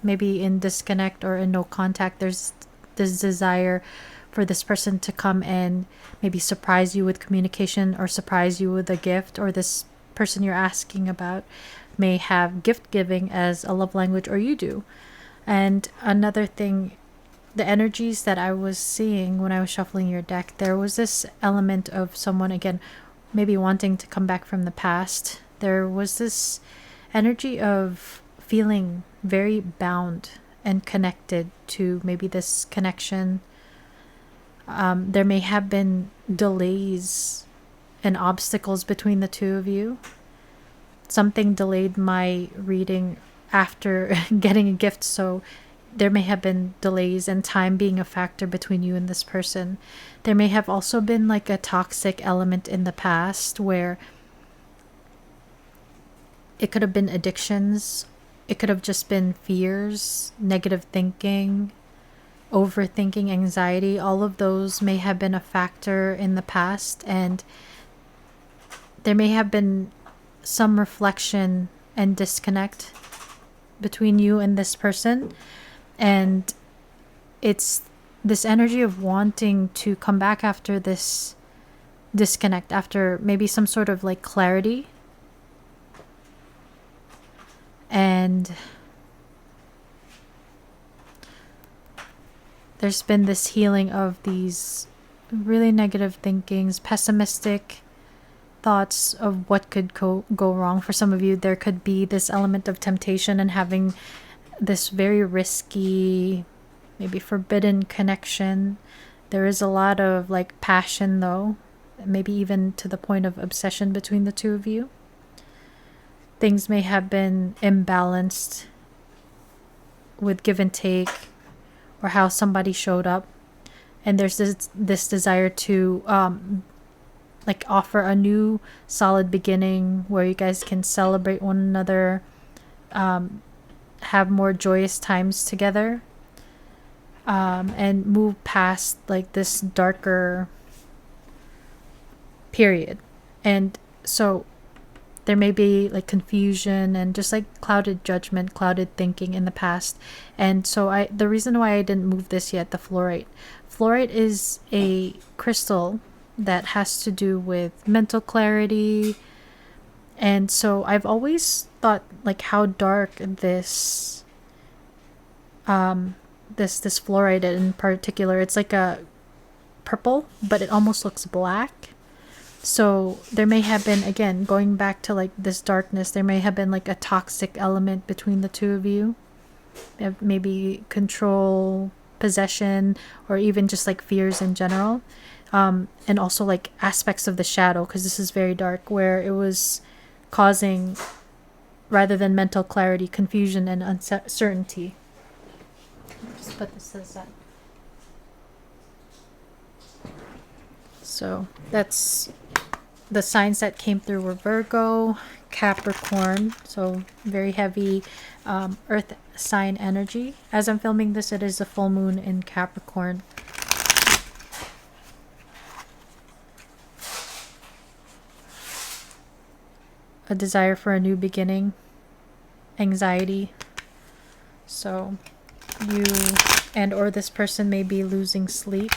maybe in disconnect or in no contact, there's this desire for this person to come and maybe surprise you with communication or surprise you with a gift, or this person you're asking about may have gift giving as a love language, or you do. And another thing, the energies that I was seeing when I was shuffling your deck, there was this element of someone, again, maybe wanting to come back from the past. There was this energy of feeling very bound and connected to maybe this connection. There may have been delays and obstacles between the two of you. Something delayed my reading after getting a gift, so there may have been delays and time being a factor between you and this person. There may have also been like a toxic element in the past where it could have been addictions, it could have just been fears, negative thinking, overthinking, anxiety. All of those may have been a factor in the past, and there may have been some reflection and disconnect between you and this person. And it's this energy of wanting to come back after this disconnect, after maybe some sort of like clarity. And there's been this healing of these really negative thinkings, pessimistic thoughts of what could go wrong. For some of you, there could be this element of temptation and having this very risky, maybe forbidden connection. There is a lot of like passion though, maybe even to the point of obsession between the two of you. Things may have been imbalanced with give and take, or how somebody showed up, and there's this desire to like offer a new solid beginning where you guys can celebrate one another, have more joyous times together, and move past like this darker period. And so there may be like confusion and just like clouded judgment, clouded thinking in the past. And so the reason why I didn't move this yet, the fluorite is a crystal that has to do with mental clarity. And so I've always thought like how dark this this fluorite in particular, it's like a purple, but it almost looks black. So there may have been, again, going back to like this darkness, there may have been like a toxic element between the two of you. Maybe control, possession, or even just like fears in general. And also like aspects of the shadow, because this is very dark, where it was causing, rather than mental clarity, confusion and uncertainty. Just put this aside. So that's the signs that came through were Virgo, Capricorn, so very heavy earth sign energy. As I'm filming this, it is a full moon in Capricorn. A desire for a new beginning, anxiety. So you and or this person may be losing sleep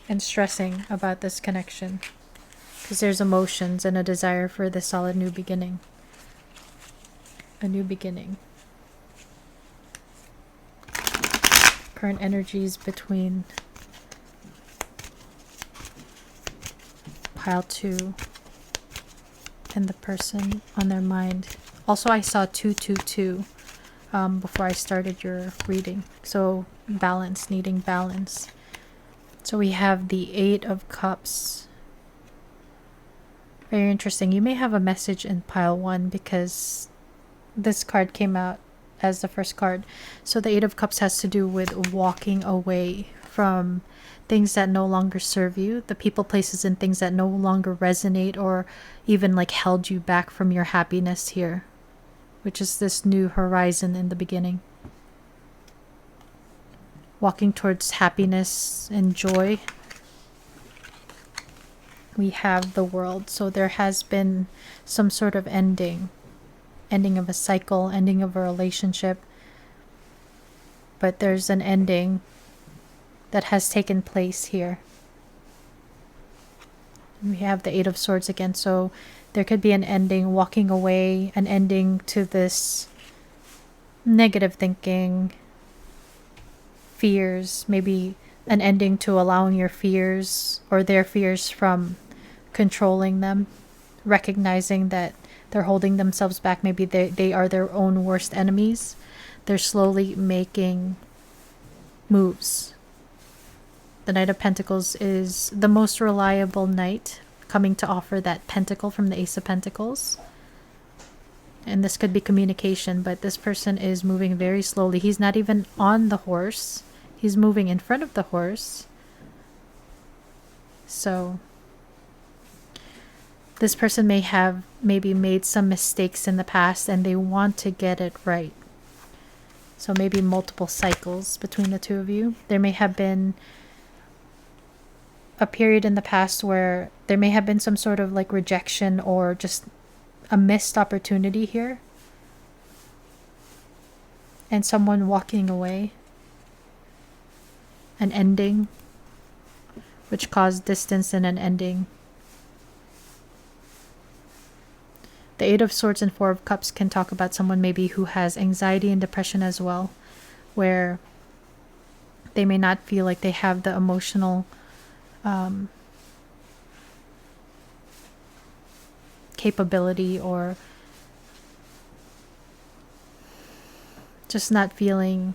and stressing about this connection, because there's emotions and a desire for this solid new beginning. A new beginning. Current energies between pile 2 and the person on their mind. Also, I saw 222 before I started your reading. So balance, needing balance. So we have the 8 of Cups. Very interesting. You may have a message in pile 1 because this card came out as the first card. So the 8 of Cups has to do with walking away from things that no longer serve you, the people, places, and things that no longer resonate or even like held you back from your happiness here, which is this new horizon in the beginning. Walking towards happiness and joy. We have the World. So there has been some sort of ending ending of a cycle, ending of a relationship. But there's an ending that has taken place here. We have the Eight of Swords again, so there could be an ending, walking away, an ending to this negative thinking, fears, maybe an ending to allowing your fears or their fears from controlling them, recognizing that they're holding themselves back. Maybe they are their own worst enemies. They're slowly making moves. The Knight of Pentacles is the most reliable knight, coming to offer that pentacle from the Ace of Pentacles. And this could be communication, but this person is moving very slowly. He's not even on the horse. He's moving in front of the horse. So this person may have maybe made some mistakes in the past and they want to get it right. So maybe multiple cycles between the two of you. There may have been a period in the past where there may have been some sort of like rejection or just a missed opportunity here. And someone walking away. An ending, which caused distance and an ending. The Eight of Swords and Four of Cups can talk about someone maybe who has anxiety and depression as well, where they may not feel like they have the emotional capability, or just not feeling,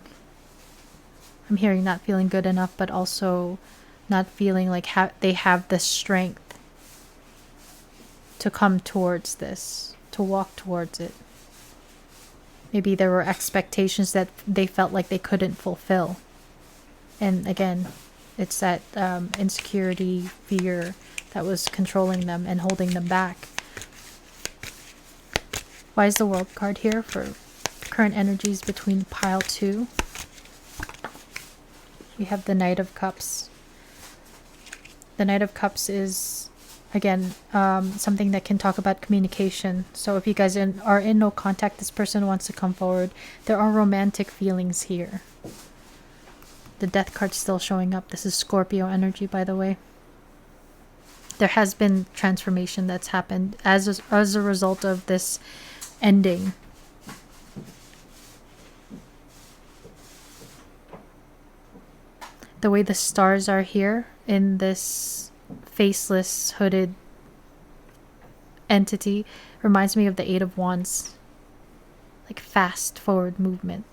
I'm hearing not feeling good enough, but also not feeling like they have the strength to come towards this, to walk towards it. Maybe there were expectations that they felt like they couldn't fulfill. And again, it's that insecurity, fear that was controlling them and holding them back. Why is the World card here for current energies between pile 2? We have the Knight of Cups. The Knight of Cups is, again, something that can talk about communication. So if you guys are in no contact, this person wants to come forward. There are romantic feelings here. The Death card's still showing up. This is Scorpio energy, by the way. There has been transformation that's happened as a result of this ending. The way the stars are here in this faceless, hooded entity reminds me of the Eight of Wands. Like fast forward movement.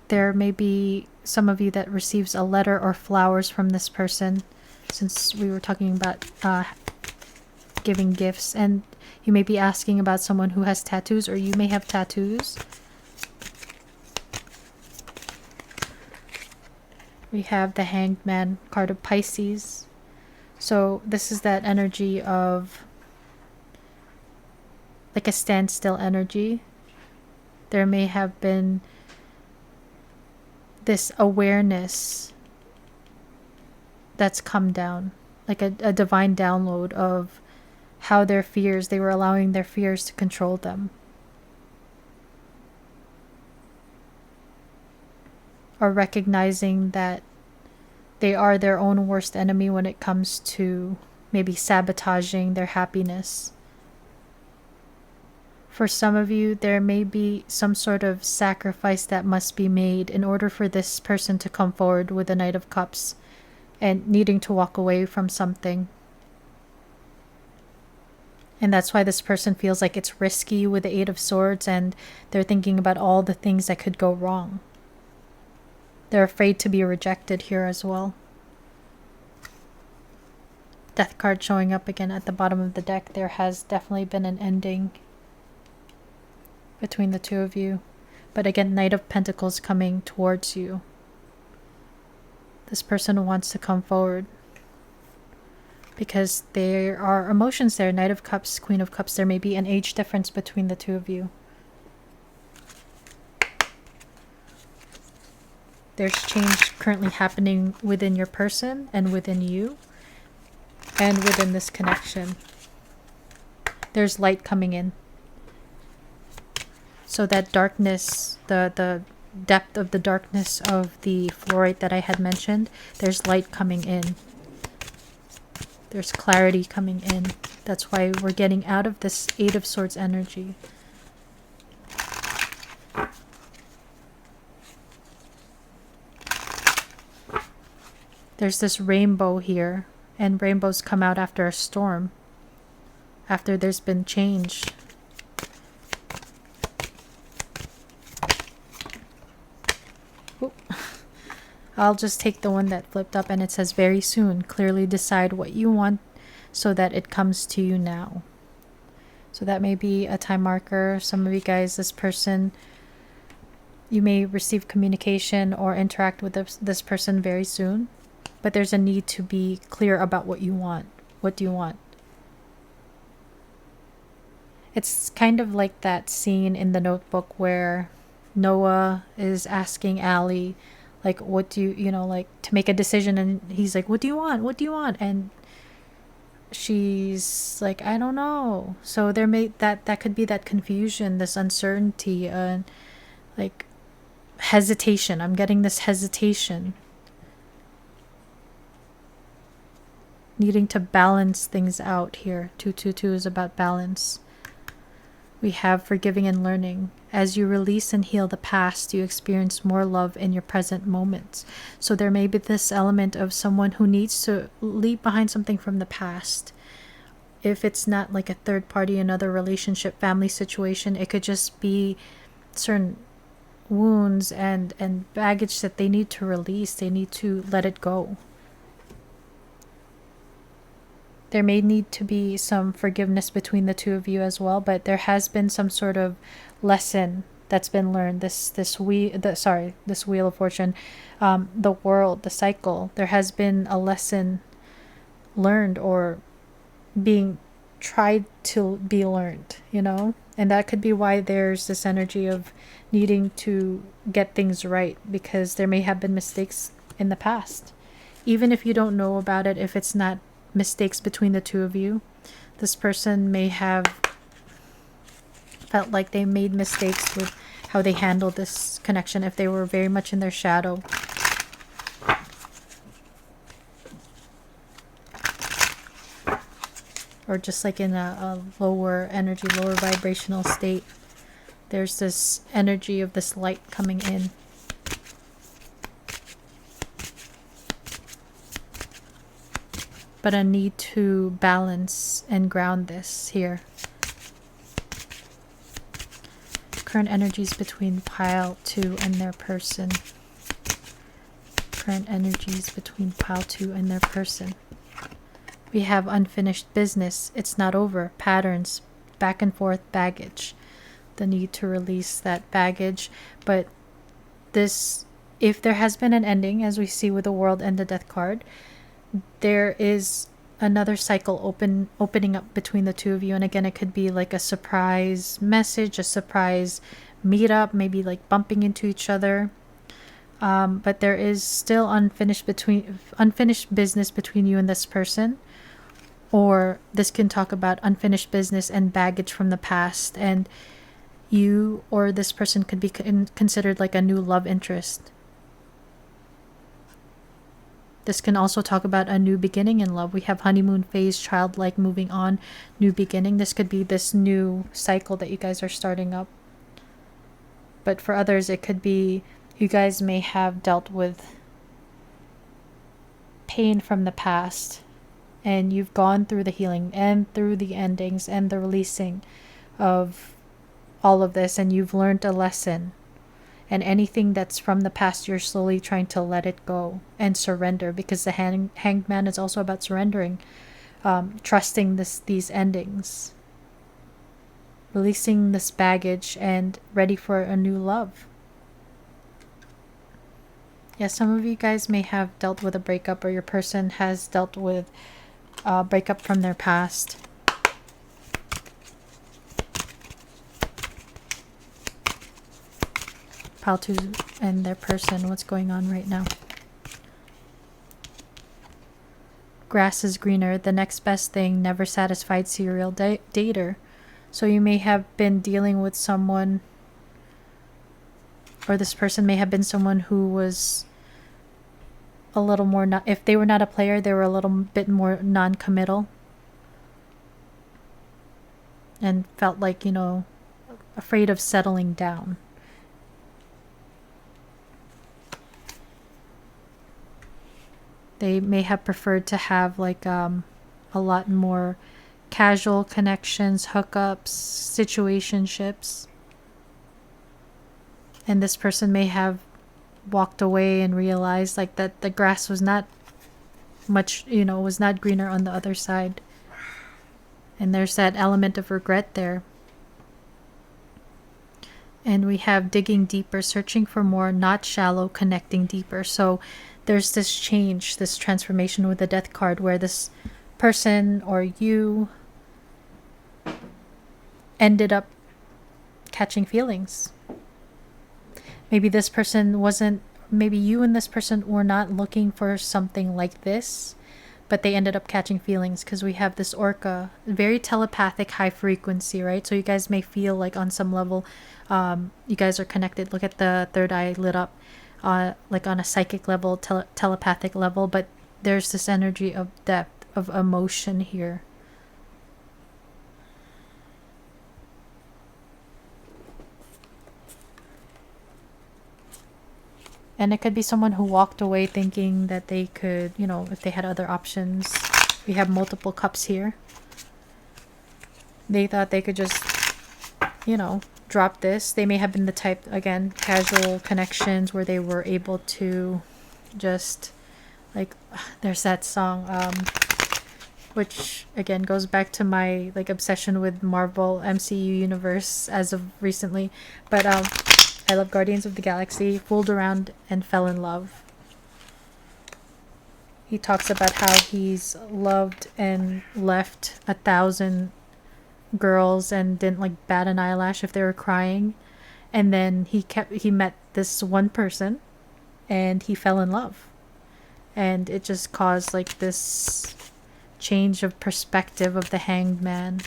There may be some of you that receives a letter or flowers from this person, since we were talking about giving gifts, and you may be asking about someone who has tattoos, or you may have tattoos. We have the Hanged Man card of Pisces. So this is that energy of like a standstill energy. There may have been this awareness that's come down, like a divine download of how their fears, they were allowing their fears to control them. Or recognizing that they are their own worst enemy when it comes to maybe sabotaging their happiness. For some of you, there may be some sort of sacrifice that must be made in order for this person to come forward with the Knight of Cups and needing to walk away from something. And that's why this person feels like it's risky with the Eight of Swords, and they're thinking about all the things that could go wrong. They're afraid to be rejected here as well. Death card showing up again at the bottom of the deck. There has definitely been an ending between the two of you. But again, Knight of Pentacles coming towards you. This person wants to come forward because there are emotions there. Knight of Cups, Queen of Cups. There may be an age difference between the two of you. There's change currently happening within your person and within you and within this connection. There's light coming in. So that darkness, the depth of the darkness of the fluorite that I had mentioned, there's light coming in. There's clarity coming in. That's why we're getting out of this Eight of Swords energy. There's this rainbow here, and rainbows come out after a storm, after there's been change. Oop. I'll just take the one that flipped up, and it says very soon. Clearly decide what you want so that it comes to you now. So that may be a time marker. Some of you guys, this person, you may receive communication or interact with this person very soon. But there's a need to be clear about what you want. What do you want? It's kind of like that scene in The Notebook where Noah is asking Allie, like, what do you know, like, to make a decision. And he's like, what do you want? What do you want? And she's like, I don't know. So there may that could be that confusion, this uncertainty, like hesitation. I'm getting this hesitation. Needing to balance things out here. 222 is about balance. We have forgiving and learning. As you release and heal the past, you experience more love in your present moments. So there may be this element of someone who needs to leave behind something from the past. If it's not like a third party, another relationship, family situation, it could just be certain wounds and baggage that they need to release. They need to let it go. There may need to be some forgiveness between the two of you as well, but there has been some sort of lesson that's been learned. This wheel of fortune, the world, the cycle. There has been a lesson learned or being tried to be learned, you know? And that could be why there's this energy of needing to get things right, because there may have been mistakes in the past. Even if you don't know about it, if it's not mistakes between the two of you, this person may have felt like they made mistakes with how they handled this connection, if they were very much in their shadow. Or just like in a lower energy, lower vibrational state. There's this energy of this light coming in. But a need to balance and ground this here. Current energies between pile 2 and their person. Current energies between pile 2 and their person. We have unfinished business. It's not over. Patterns. Back and forth baggage. The need to release that baggage. But this, if there has been an ending, as we see with the World and the Death card, there is another cycle opening up between the two of you. And again, it could be like a surprise message, a surprise meetup, maybe like bumping into each other. But there is still unfinished business between you and this person. Or this can talk about unfinished business and baggage from the past, and you or this person could be considered like a new love interest. This can also talk about a new beginning in love. We have honeymoon phase, childlike, moving on, new beginning. This could be this new cycle that you guys are starting up. But for others, it could be you guys may have dealt with pain from the past, and you've gone through the healing and through the endings and the releasing of all of this, and you've learned a lesson. And anything that's from the past, you're slowly trying to let it go and surrender, because the hanged man is also about surrendering, trusting these endings, releasing this baggage, and ready for a new love. Yeah, some of you guys may have dealt with a breakup, or your person has dealt with a breakup from their past. Pile 2 and their person, what's going on right now? Grass is greener, the next best thing, never satisfied serial dater. So you may have been dealing with someone, or this person may have been someone who was a little more, not, if they were not a player, they were a little bit more non-committal. And felt like, afraid of settling down. They may have preferred to have like a lot more casual connections, hookups, situationships. And this person may have walked away and realized like that the grass was not much, was not greener on the other side. And there's that element of regret there. And we have digging deeper, searching for more, not shallow, connecting deeper. So there's this change, this transformation with the death card where this person or you ended up catching feelings. Maybe this person wasn't, maybe you and this person were not looking for something like this, but they ended up catching feelings because we have this orca, very telepathic, high frequency, right? So you guys may feel like on some level you guys are connected. Look at the third eye lit up, like on a psychic level, telepathic level, but there's this energy of depth, of emotion here. And it could be someone who walked away thinking that they could, if they had other options. We have multiple cups here. They thought they could just, drop this. They may have been the type, again, casual connections where they were able to just, like, there's that song, which, again, goes back to my, like, obsession with Marvel MCU universe as of recently. But, I love Guardians of the Galaxy, fooled around and fell in love. He talks about how he's loved and left 1,000 girls and didn't like bat an eyelash if they were crying. And then he met this one person and he fell in love. And it just caused like this change of perspective of the Hanged Man,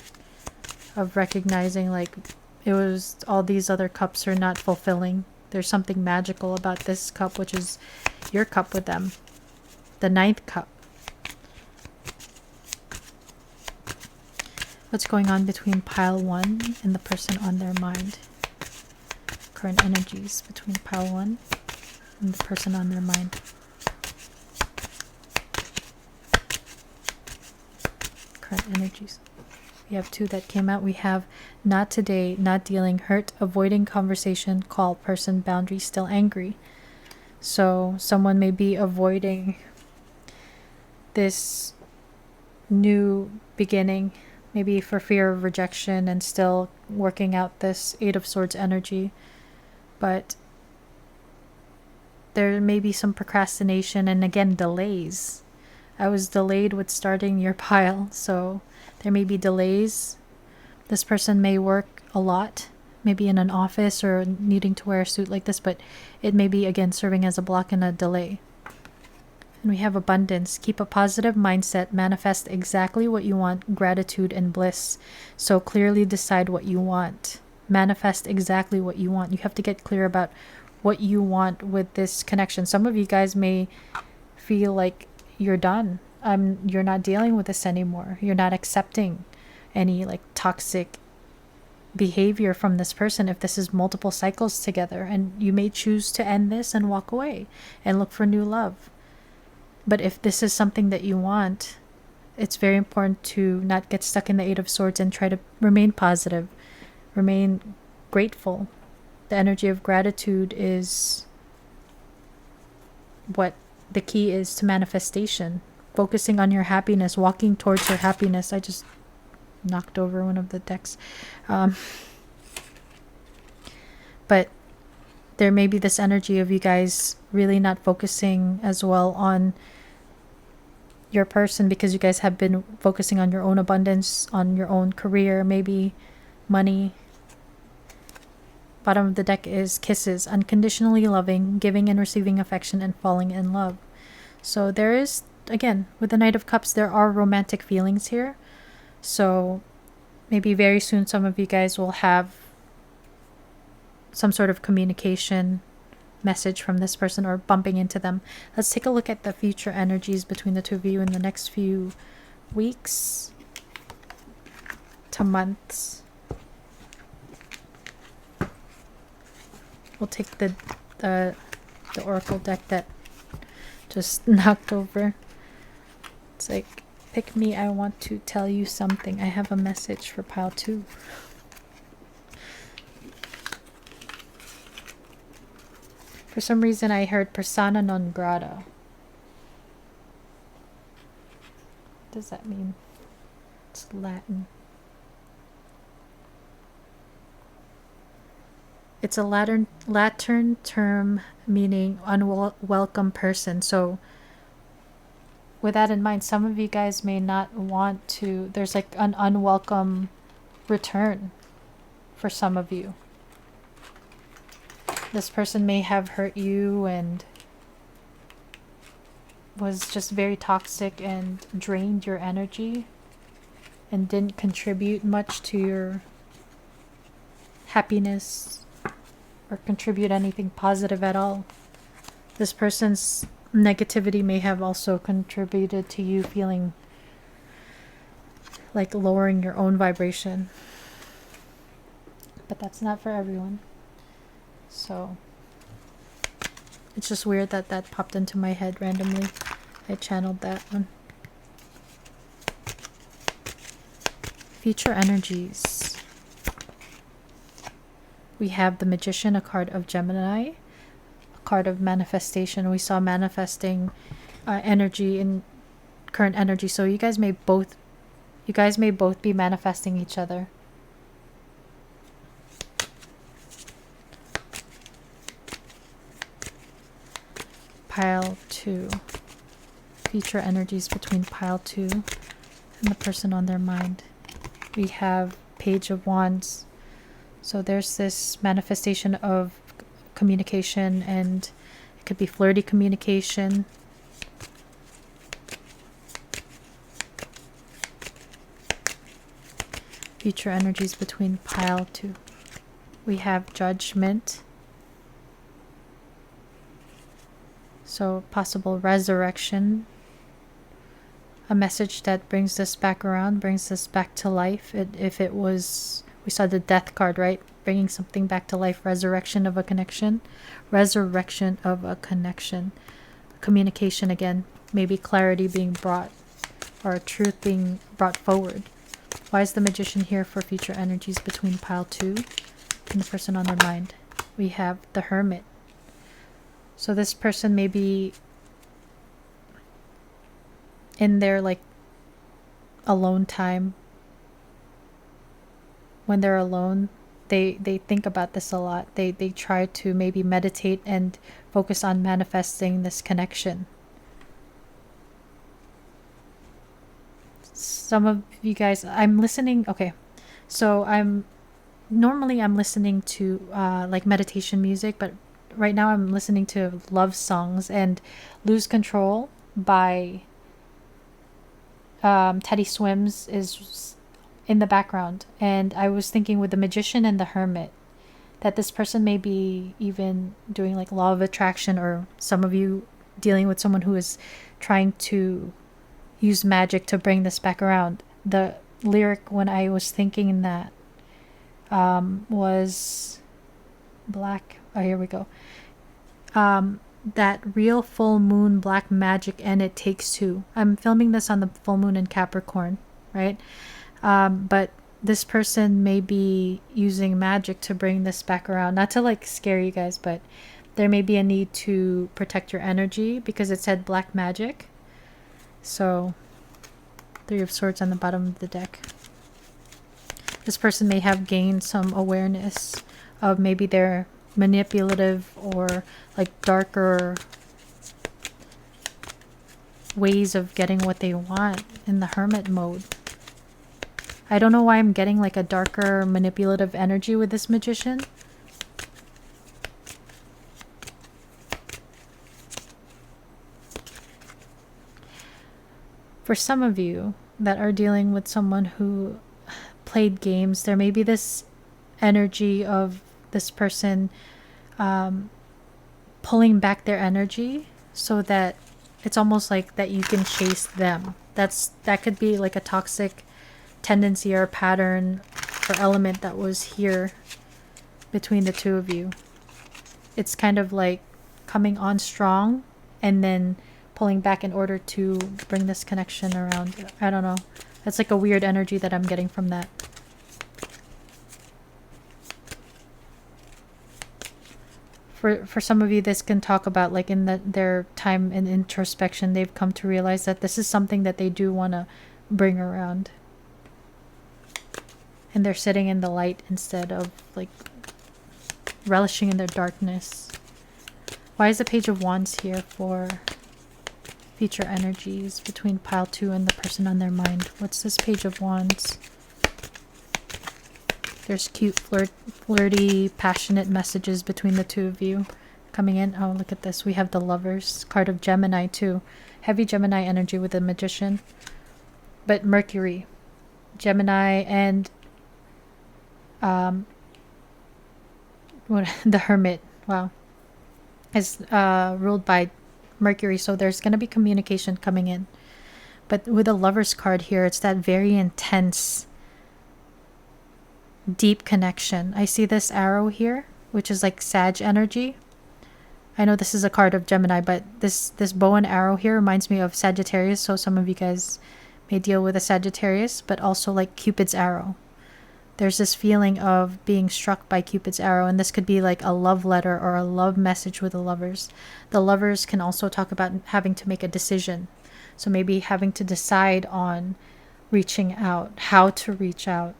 of recognizing like it was all these other cups are not fulfilling. There's something magical about this cup, which is your cup with them. The 9th cup. What's going on between pile 1 and the person on their mind? Current energies between pile 1 and the person on their mind. Current energies. We have 2 that came out. We have not today, not dealing, hurt, avoiding conversation, call, person, boundary, still angry. So someone may be avoiding this new beginning, maybe for fear of rejection and still working out this 8 of Swords energy. But there may be some procrastination and again delays. I was delayed with starting your pile, so there may be delays. This person may work a lot, maybe in an office or needing to wear a suit like this, but it may be, again, serving as a block and a delay. And we have abundance. Keep a positive mindset. Manifest exactly what you want. Gratitude and bliss. So clearly decide what you want. Manifest exactly what you want. You have to get clear about what you want with this connection. Some of you guys may feel like you're done. You're not dealing with this anymore. You're not accepting any like toxic behavior from this person if this is multiple cycles together, and you may choose to end this and walk away and look for new love. But if this is something that you want, it's very important to not get stuck in the 8 of Swords and try to remain positive, remain grateful. The energy of gratitude is what the key is to manifestation. Focusing on your happiness, walking towards your happiness. I just knocked over one of the decks. But there may be this energy of you guys really not focusing as well on your person because you guys have been focusing on your own abundance, on your own career, maybe money. Bottom of the deck is kisses, unconditionally loving, giving and receiving affection, and falling in love. So there is, again, with the Knight of Cups, there are romantic feelings here. So maybe very soon some of you guys will have some sort of communication message from this person or bumping into them. Let's take a look at the future energies between the two of you in the next few weeks to months. We'll take the oracle deck that just knocked over. It's like, pick me, I want to tell you something. I have a message for pile 2. For some reason I heard persona non grata. What does that mean? It's Latin. It's a Latin term meaning unwelcome person. So with that in mind, some of you guys may not want to, there's like an unwelcome return for some of you. This person may have hurt you and was just very toxic and drained your energy and didn't contribute much to your happiness or contribute anything positive at all. This person's negativity may have also contributed to you feeling like lowering your own vibration. But that's not for everyone. So it's just weird that that popped into my head randomly. I channeled that one. Future energies. We have the Magician, a card of Gemini, a card of manifestation. We saw manifesting energy in current energy. So you guys may both be manifesting each other. Pile 2. Future energies between pile 2 and the person on their mind. We have Page of Wands. So there's this manifestation of communication, and it could be flirty communication. Future energies between pile 2. We have Judgment. So possible resurrection. A message that brings this back around, brings this back to life. If it was, we saw the Death card, right? Bringing something back to life. Resurrection of a connection. Resurrection of a connection. Communication again. Maybe clarity being brought, or truth being brought forward. Why is the Magician here for future energies between pile 2 and the person on their mind? We have the Hermit. So this person may be in their like alone time. When they're alone, they think about this a lot. They try to maybe meditate and focus on manifesting this connection. Some of you guys, I'm listening. Okay, so I'm listening to like meditation music, but right now I'm listening to love songs, and Lose Control by Teddy Swims is in the background. And I was thinking with the Magician and the Hermit that this person may be even doing like law of attraction, or some of you dealing with someone who is trying to use magic to bring this back around. The lyric when I was thinking that was black. Oh, here we go. That real full moon, black magic, and it takes two. I'm filming this on the full moon in Capricorn, right? But this person may be using magic to bring this back around. Not to like scare you guys, but there may be a need to protect your energy because it said black magic. So, Three of Swords on the bottom of the deck. This person may have gained some awareness of maybe their manipulative or like darker ways of getting what they want in the Hermit mode. I don't know why I'm getting like a darker manipulative energy with this Magician. For some of you that are dealing with someone who played games, there may be this energy of this person pulling back their energy so that it's almost like that you can chase them. That could be like a toxic tendency or pattern or element that was here between the two of you. It's kind of like coming on strong and then pulling back in order to bring this connection around. I don't know. That's like a weird energy that I'm getting from that. For some of you, this can talk about like in their time in introspection, they've come to realize that this is something that they do want to bring around. And they're sitting in the light instead of like relishing in their darkness. Why is the Page of Wands here for future energies between pile 2 and the person on their mind? What's this Page of Wands? There's cute, flirty, passionate messages between the two of you coming in. Oh, look at this. We have the Lovers card of Gemini too. Heavy Gemini energy with the Magician. But Mercury, Gemini, and the Hermit. Wow. Is ruled by Mercury, so there's going to be communication coming in. But with the Lovers card here, it's that very intense, deep connection. I see this arrow here, which is like Sag energy. I know this is a card of Gemini, but this bow and arrow here reminds me of Sagittarius, so some of you guys may deal with a Sagittarius, but also like Cupid's arrow. There's this feeling of being struck by Cupid's arrow, and this could be like a love letter or a love message with the Lovers. The Lovers can also talk about having to make a decision. So maybe having to decide on reaching out, how to reach out,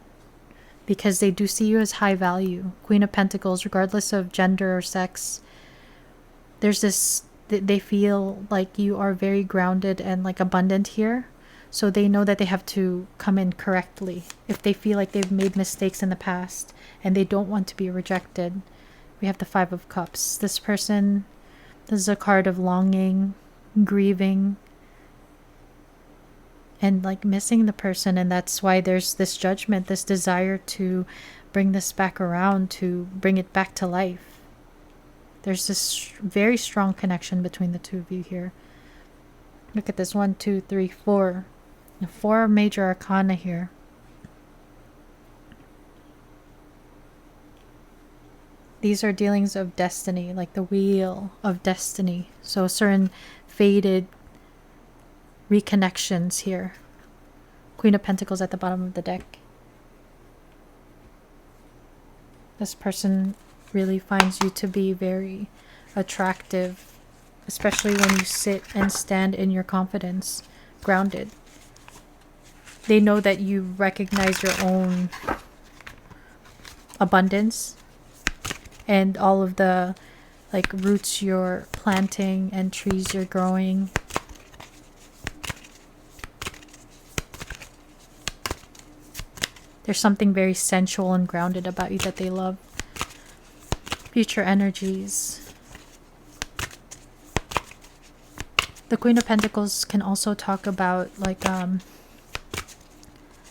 because they do see you as high value. Queen of Pentacles, regardless of gender or sex, there's this, they feel like you are very grounded and like abundant here. So they know that they have to come in correctly if they feel like they've made mistakes in the past and they don't want to be rejected. We have the Five of Cups. This person, this is a card of longing, grieving, and like missing the person. And that's why there's this judgment, this desire to bring this back around, to bring it back to life. There's this very strong connection between the two of you here. Look at this. 1, 2, 3, 4. 4 major arcana here. These are dealings of destiny, like the wheel of destiny. So certain faded reconnections here. Queen of Pentacles at the bottom of the deck. This person really finds you to be very attractive, especially when you sit and stand in your confidence, grounded. They know that you recognize your own abundance and all of the like roots you're planting and trees you're growing. There's something very sensual and grounded about you that they love. Future energies. The Queen of Pentacles can also talk about like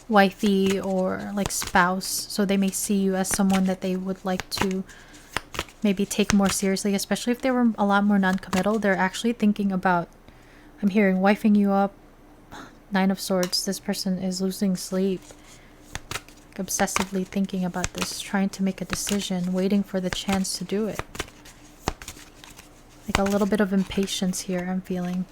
wifey or like spouse, so they may see you as someone that they would like to maybe take more seriously, especially if they were a lot more non-committal. They're actually thinking about, I'm hearing, wifing you up. 9 of Swords. This person is losing sleep, like obsessively thinking about this, trying to make a decision, waiting for the chance to do it. Like a little bit of impatience here I'm feeling.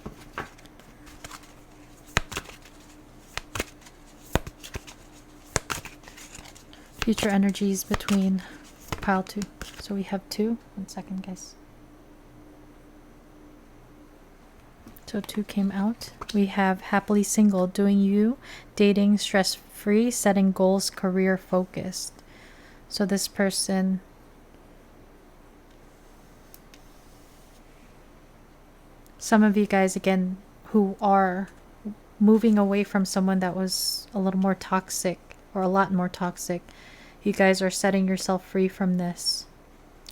Future energies between pile 2. So we have 2. 1 second, guys. So 2 came out. We have happily single, doing you, dating, stress-free, setting goals, career focused. So this person, some of you guys again who are moving away from someone that was a little more toxic or a lot more toxic, you guys are setting yourself free from this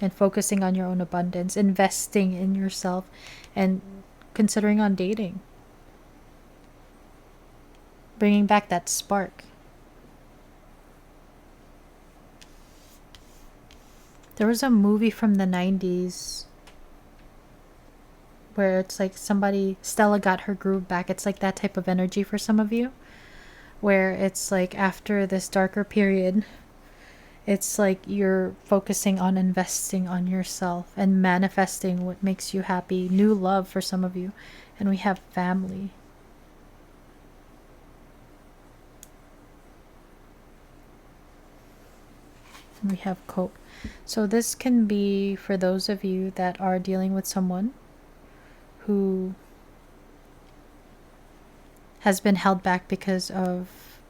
and focusing on your own abundance, investing in yourself, and considering on dating. bringing back that spark. There was a movie from the 90s where it's like Stella got her groove back. It's like that type of energy for some of you, where it's like after this darker period, it's like you're focusing on investing on yourself and manifesting what makes you happy. New love for some of you. And we have family. We have cope. So this can be for those of you that are dealing with someone who has been held back because of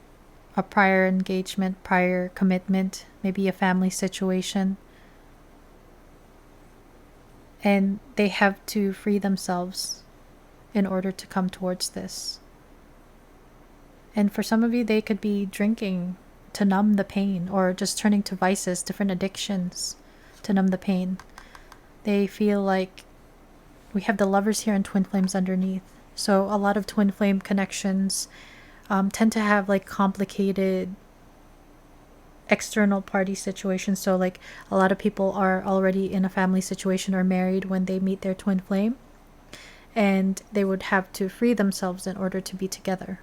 a prior engagement, prior commitment, maybe a family situation. And they have to free themselves in order to come towards this. And for some of you, they could be drinking to numb the pain, or just turning to vices, different addictions to numb the pain. They feel like we have the lovers here and twin flames underneath. So a lot of twin flame connections tend to have like complicated external party situations. So like a lot of people are already in a family situation or married when they meet their twin flame, and they would have to free themselves in order to be together.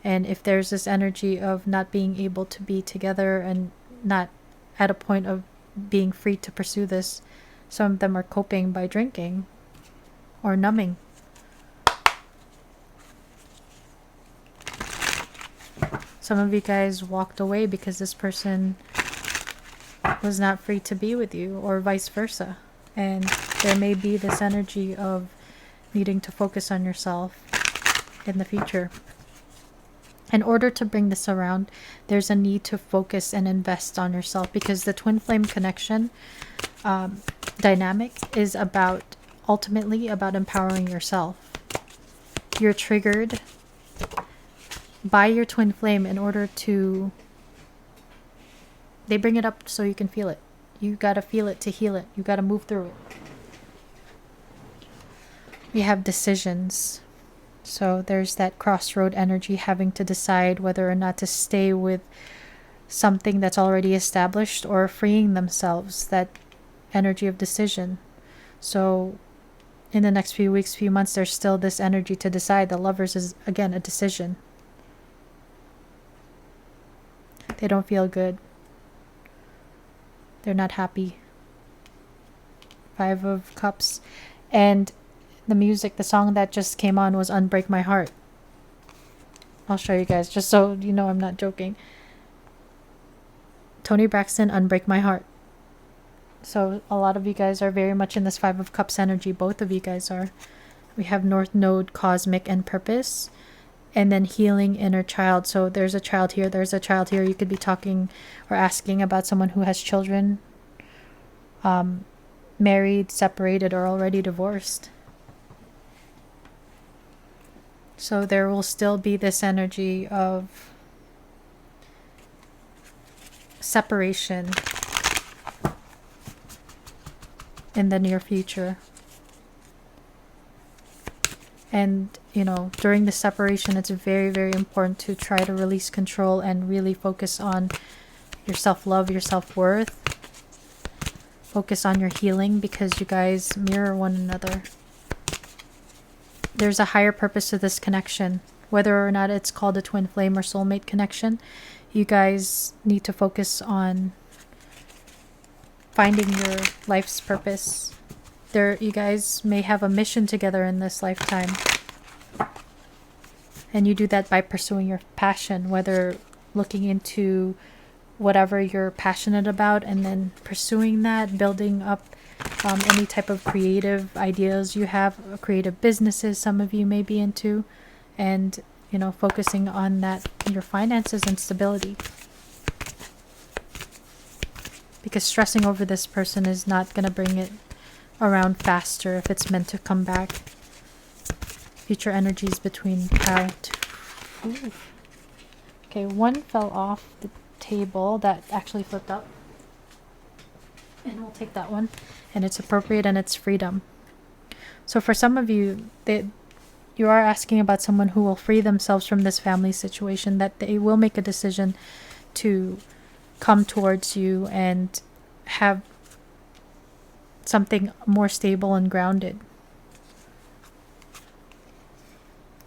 And if there's this energy of not being able to be together and not at a point of being free to pursue this, some of them are coping by drinking or numbing. Some of you guys walked away because this person was not free to be with you, or vice versa. And there may be this energy of needing to focus on yourself in the future. In order to bring this around, there's a need to focus and invest on yourself, because the twin flame connection dynamic is ultimately about empowering yourself. You're triggered by your twin flame in order to... They bring it up so you can feel it. You gotta feel it to heal it. You gotta move through it. We have decisions. So there's that crossroad energy, having to decide whether or not to stay with something that's already established, or freeing themselves, that energy of decision. So in the next few weeks, few months, there's still this energy to decide. The lovers is, again, a decision. They don't feel good. They're not happy. 5 of Cups. And the music, the song that just came on was Unbreak My Heart. I'll show you guys, just so you know I'm not joking. Tony Braxton, Unbreak My Heart. So a lot of you guys are very much in this 5 of Cups energy. Both of you guys are. We have North Node, Cosmic, and Purpose. And then Healing Inner Child. So there's a child here, there's a child here. You could be talking or asking about someone who has children, married, separated, or already divorced. So there will still be this energy of separation in the near future. And, you know, during the separation, it's very, very important to try to release control and really focus on your self-love, your self-worth. Focus on your healing, because you guys mirror one another. There's a higher purpose to this connection. Whether or not it's called a twin flame or soulmate connection, you guys need to focus on finding your life's purpose. You guys may have a mission together in this lifetime. And you do that by pursuing your passion, whether looking into whatever you're passionate about and then pursuing that, building up any type of creative ideas you have, creative businesses some of you may be into, and, you know, focusing on that, your finances and stability. Because stressing over this person is not going to bring it around faster if it's meant to come back. Future energies between parent. Ooh. Okay, one fell off the table that actually flipped up. And we'll take that one. And it's appropriate and it's freedom. So for some of you, you are asking about someone who will free themselves from this family situation, that they will make a decision to come towards you and have something more stable and grounded.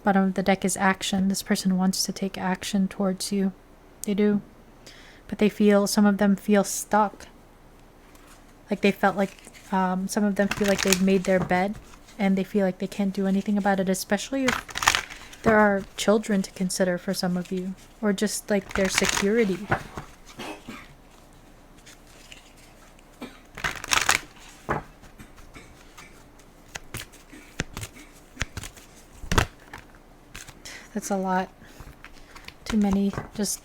Bottom of the deck is action. This person wants to take action towards you. They do. But they feel, some of them feel stuck. Like they felt like, some of them feel like they've made their bed and they feel like they can't do anything about it, especially if there are children to consider for some of you, or just like their security. That's a lot. Too many. Just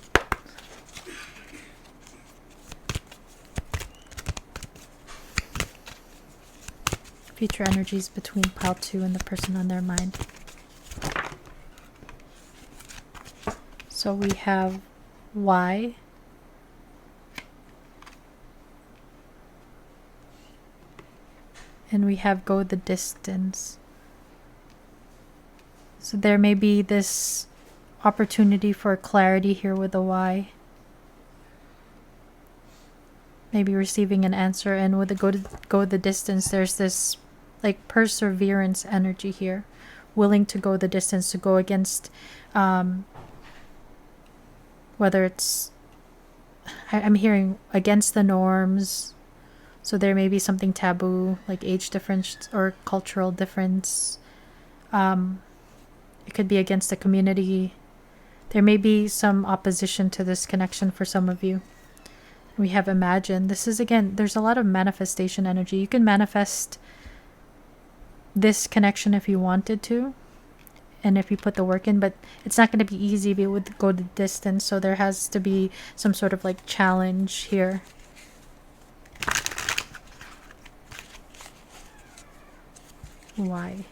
future energies between pile 2 and the person on their mind. So we have why. And we have go the distance. So there may be this opportunity for clarity here with the why. Maybe receiving an answer, and with the go the distance, there's this like perseverance energy here, willing to go the distance, to go against whether it's, I'm hearing against the norms. So there may be something taboo, like age difference or cultural difference. It could be against the community. There may be some opposition to this connection for some of you. We have imagine. This is, again, there's a lot of manifestation energy. You can manifest this connection if you wanted to, and if you put the work in, but it's not going to be easy. It would go the distance, so there has to be some sort of like challenge here. Why?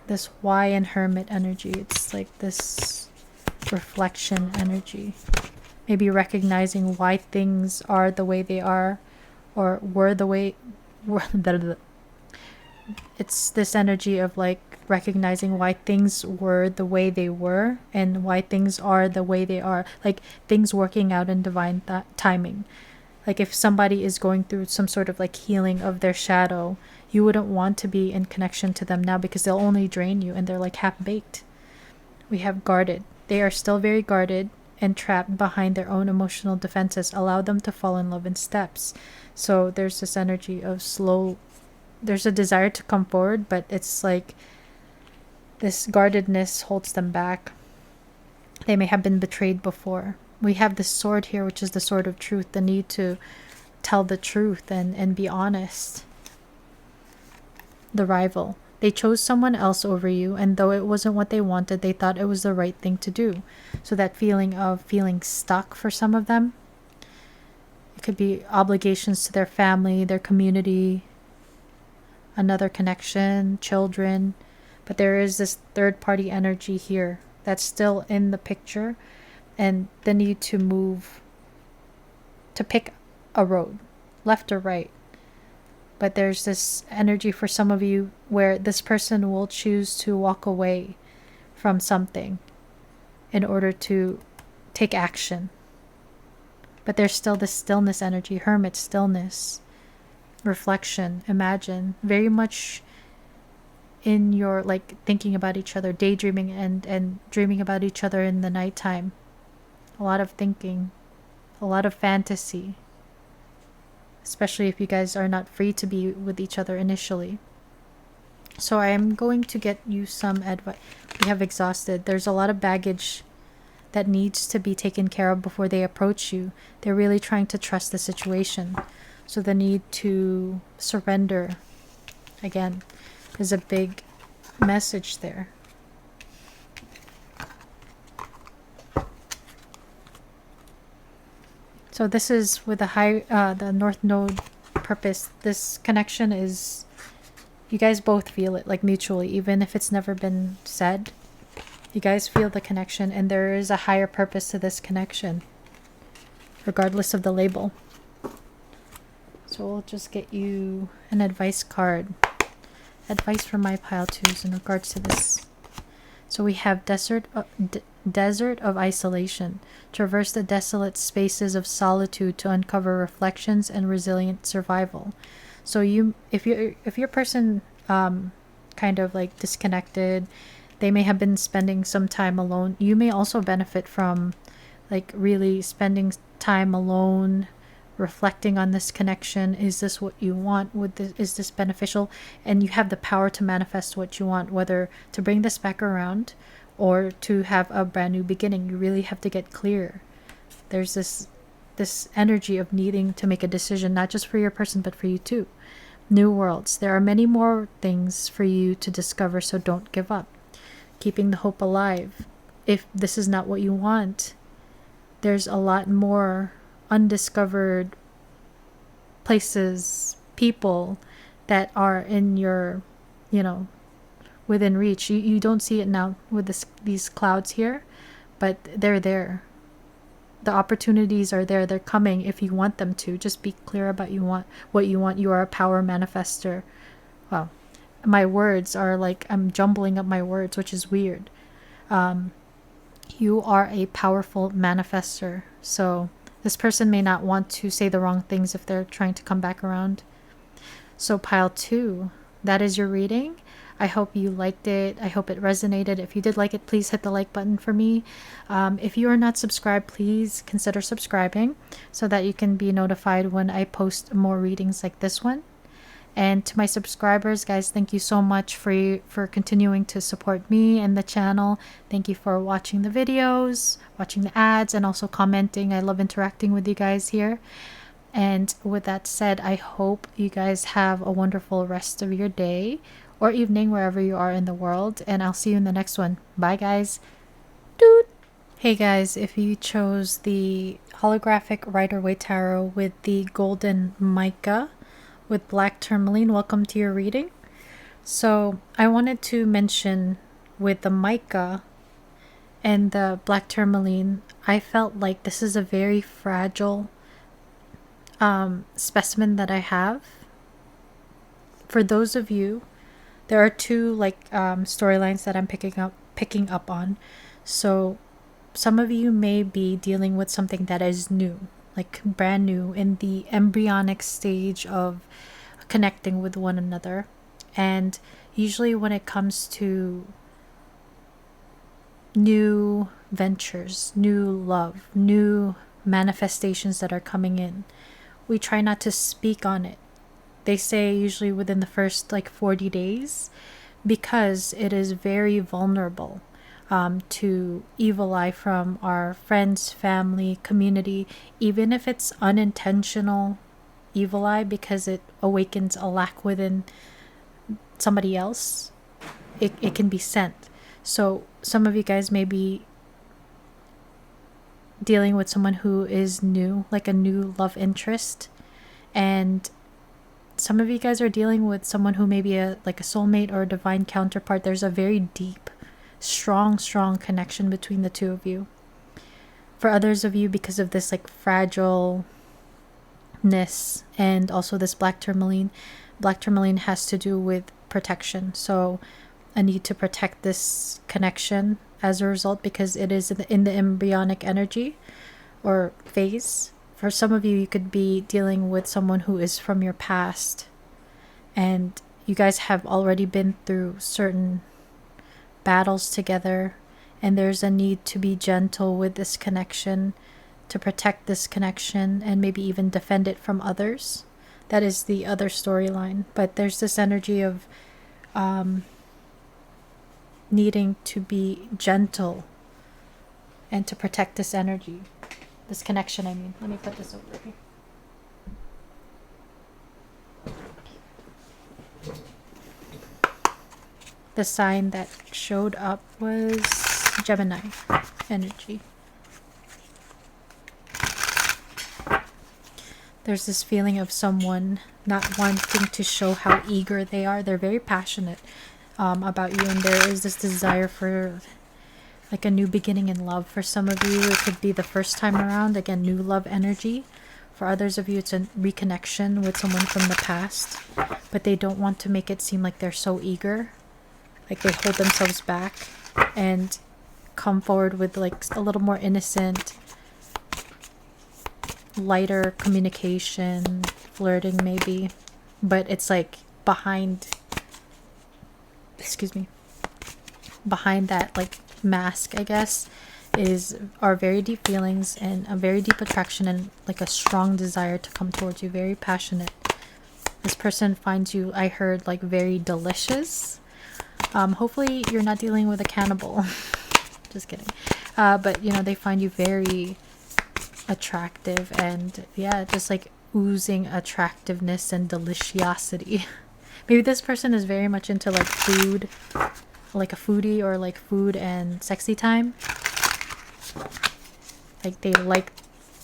This why and hermit energy. It's like this reflection energy. Maybe recognizing why things are the way they are, or were the way. It's this energy of like recognizing why things were the way they were and why things are the way they are. Like things working out in divine timing. Like if somebody is going through some sort of like healing of their shadow, you wouldn't want to be in connection to them now, because they'll only drain you and they're like half-baked. We have guarded. They are still very guarded and trapped behind their own emotional defenses. Allow them to fall in love in steps. So there's this energy of slow, there's a desire to come forward, but it's like this guardedness holds them back. They may have been betrayed before. We have this sword here, which is the sword of truth, the need to tell the truth and be honest. The rival. They chose someone else over you, and though it wasn't what they wanted, they thought it was the right thing to do. So that feeling of feeling stuck for some of them. It could be obligations to their family, their community, another connection, children. But there is this third-party energy here that's still in the picture, and the need to move, to pick a road, left or right. But there's this energy for some of you where this person will choose to walk away from something in order to take action. But there's still this stillness energy, hermit stillness, reflection, imagine, very much in your like thinking about each other, daydreaming and dreaming about each other in the nighttime. A lot of thinking, a lot of fantasy. Especially if you guys are not free to be with each other initially. So I am going to get you some advice. We have exhausted. There's a lot of baggage that needs to be taken care of before they approach you. They're really trying to trust the situation. So the need to surrender, again, is a big message there. So this is with the North Node purpose. This connection is, you guys both feel it, like mutually, even if it's never been said. You guys feel the connection, and there is a higher purpose to this connection, regardless of the label. So we'll just get you an advice card. advice from my pile twos in regards to this. So we have desert of isolation. Traverse the desolate spaces of solitude to uncover reflections and resilient survival. So if your person kind of like disconnected, they may have been spending some time alone. You may also benefit from like really spending time alone, reflecting on this connection. Is this what you want? Is this beneficial? And you have the power to manifest what you want, whether to bring this back around or to have a brand new beginning. You really have to get clear. There's this energy of needing to make a decision, not just for your person, but for you too. New worlds. There are many more things for you to discover, so don't give up. Keeping the hope alive. If this is not what you want, there's a lot more undiscovered places, people that are in your, within reach. You don't see it now with these clouds here, but they're there. The opportunities are there. They're coming if you want them to. Just be clear about what you want. You are a power manifester. Wow. My words are like, I'm jumbling up my words, which is weird. You are a powerful manifester. So this person may not want to say the wrong things if they're trying to come back around. So pile 2, that is your reading. I hope you liked it. I hope it resonated. If you did like it, please hit the like button for me. If you are not subscribed, please consider subscribing so that you can be notified when I post more readings like this one. And to my subscribers, guys, thank you so much for continuing to support me and the channel. Thank you for watching the videos, watching the ads, and also commenting. I love interacting with you guys here. And with that said, I hope you guys have a wonderful rest of your day or evening wherever you are in the world. And I'll see you in the next one. Bye, guys. Doot. Hey, guys, if you chose the holographic Rider-Waite Tarot with the golden mica with black tourmaline, welcome to your reading. So I wanted to mention with the mica and the black tourmaline, I felt like this is a very fragile specimen that I have. For those of you, there are two storylines that I'm picking up on. So some of you may be dealing with something that is new, like brand new, in the embryonic stage of connecting with one another. And usually when it comes to new ventures, new love, new manifestations that are coming in, we try not to speak on it. They say usually within the first 40 days, because it is very vulnerable to evil eye from our friends, family, community, even if it's unintentional evil eye, because it awakens a lack within somebody else. It can be sent. So some of you guys may be dealing with someone who is new, like a new love interest, and some of you guys are dealing with someone who may be a soulmate or a divine counterpart. There's a very deep, strong connection between the two of you. For others of you, because of this fragileness and also this black tourmaline has to do with protection. So a need to protect this connection as a result, because it is in the embryonic energy or phase. For some of you, you could be dealing with someone who is from your past, and you guys have already been through certain battles together, and there's a need to be gentle with this connection, to protect this connection, and maybe even defend it from others. That is the other storyline. But there's this energy of needing to be gentle and to protect this energy. This connection, I mean. Let me put this over here. The sign that showed up was Gemini energy. There's this feeling of someone not wanting to show how eager they are. They're very passionate about you, and there is this desire for a new beginning in love. For some of you, it could be the first time around. Again, new love energy. For others of you, it's a reconnection with someone from the past, but they don't want to make it seem like they're so eager. Like they hold themselves back and come forward with like a little more innocent, lighter communication, flirting maybe. But it's like behind that like mask, I guess, are very deep feelings and a very deep attraction and like a strong desire to come towards you, very passionate. This person finds you, I heard, like very delicious. Hopefully you're not dealing with a cannibal. Just kidding. But you know, they find you very attractive and yeah, just like oozing attractiveness and deliciosity. Maybe this person is very much into like food, like a foodie, or like food and sexy time. Like they like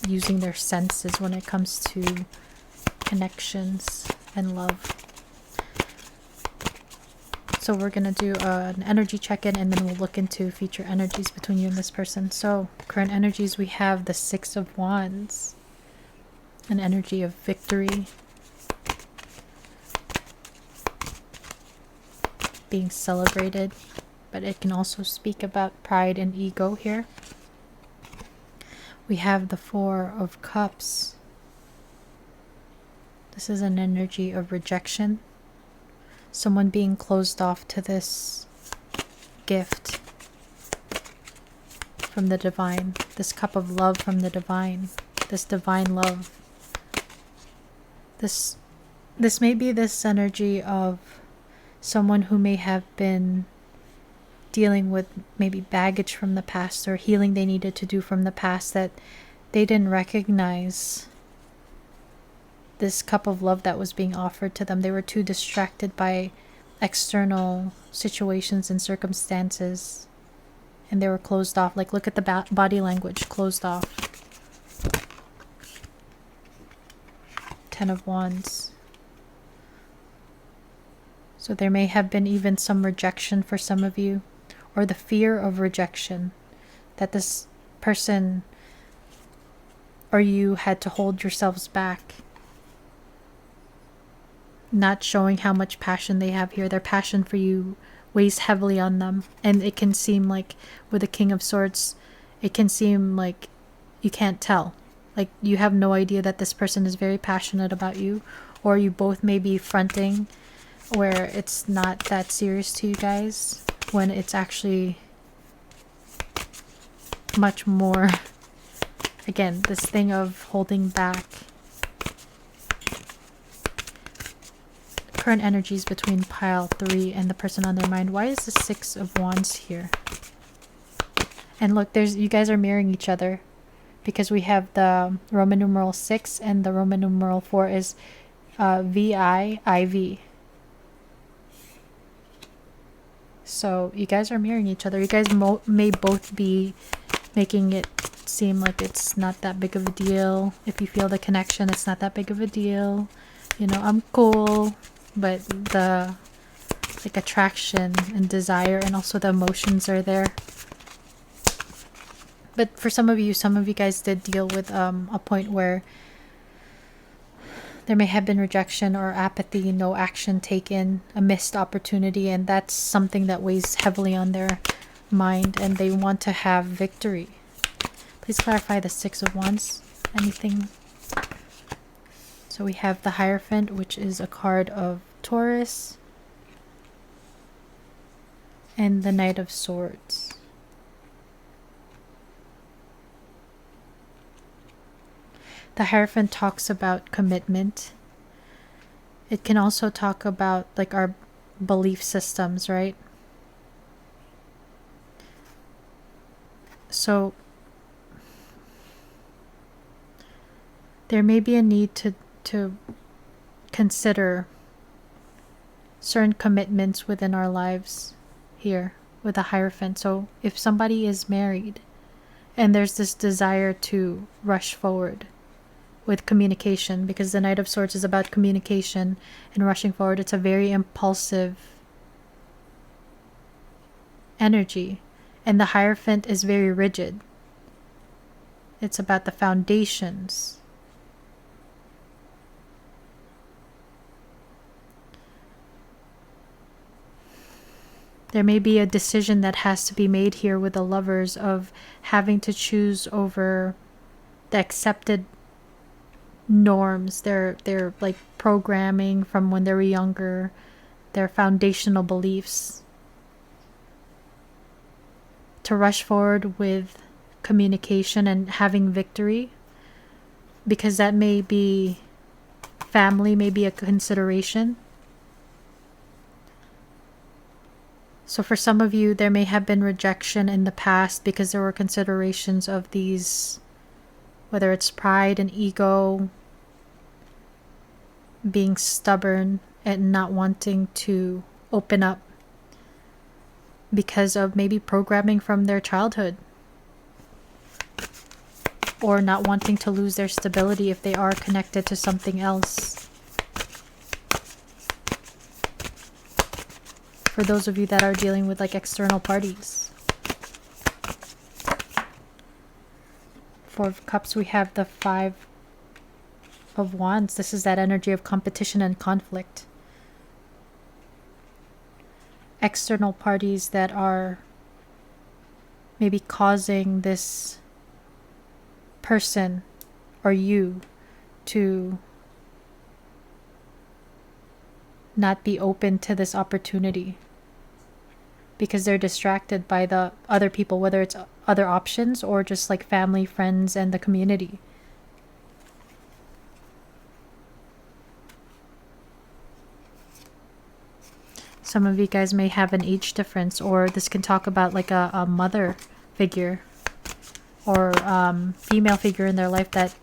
using their senses when it comes to connections and love. So we're gonna do an energy check-in, and then we'll look into future energies between you and this person. So current energies, we have the Six of Wands, an energy of victory, being celebrated, but it can also speak about pride and ego here. We have the Four of Cups. This is an energy of rejection. Someone being closed off to this gift from the divine. This cup of love from the divine. This divine love. This may be this energy of someone who may have been dealing with maybe baggage from the past or healing they needed to do from the past that they didn't recognize this cup of love that was being offered to them. They were too distracted by external situations and circumstances, and they were closed off. Like, look at the body language, closed off. Ten of Wands. So there may have been even some rejection for some of you, or the fear of rejection, that this person or you had to hold yourselves back, not showing how much passion they have here. Their passion for you weighs heavily on them, and it can seem like with the King of Swords, it can seem like you can't tell. Like you have no idea that this person is very passionate about you, or you both may be fronting where it's not that serious to you guys when it's actually much more. Again, this thing of holding back. Current energies between pile 3 and the person on their mind. Why is the Six of Wands here? And look, you guys are mirroring each other, because we have the Roman numeral 6 and the Roman numeral 4 is VIIV. So you guys are mirroring each other. You guys may both be making it seem like it's not that big of a deal. If you feel the connection, it's not that big of a deal. You know, I'm cool. But the like attraction and desire and also the emotions are there. But for some of you guys did deal with a point where there may have been rejection or apathy, no action taken, a missed opportunity, and that's something that weighs heavily on their mind, and they want to have victory. Please clarify the Six of Wands. Anything? So we have the Hierophant, which is a card of Taurus, and the Knight of Swords. The Hierophant talks about commitment. It can also talk about like our belief systems, right? So there may be a need to consider certain commitments within our lives here with the Hierophant. So if somebody is married and there's this desire to rush forward with communication, because the Knight of Swords is about communication and rushing forward, it's a very impulsive energy, and the Hierophant is very rigid. It's about the foundations. There may be a decision that has to be made here with the Lovers of having to choose over the accepted norms, their like programming from when they were younger, their foundational beliefs. To rush forward with communication and having victory, because that may be family, may be a consideration. So for some of you, there may have been rejection in the past because there were considerations of these, whether it's pride and ego, being stubborn and not wanting to open up because of maybe programming from their childhood, or not wanting to lose their stability if they are connected to something else. For those of you that are dealing with like external parties. Four of Cups, we have the Five of Wands. This is that energy of competition and conflict. External parties that are maybe causing this person or you to not be open to this opportunity because they're distracted by the other people, whether it's other options or just like family, friends, and the community. Some of you guys may have an age difference, or this can talk about like a mother figure or female figure in their life that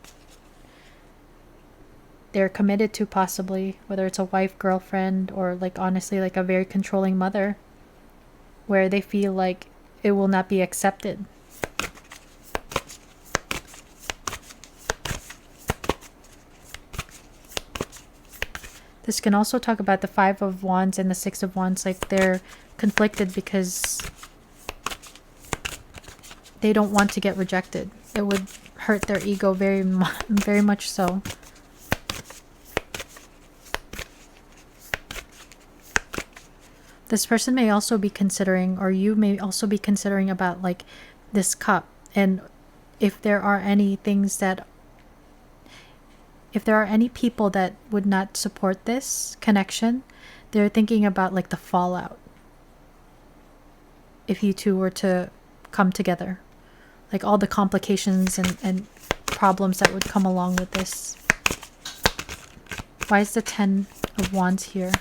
they're committed to, possibly, whether it's a wife, girlfriend, or like honestly like a very controlling mother where they feel like it will not be accepted. This can also talk about the Five of Wands and the Six of Wands, like they're conflicted because they don't want to get rejected. It would hurt their ego very much so. This person may also be considering, or you may also be considering about like this cup, and if there are any things that, if there are any people that would not support this connection, they're thinking about like the fallout if you two were to come together, like all the complications and problems that would come along with this. Why is the Ten of Wands here?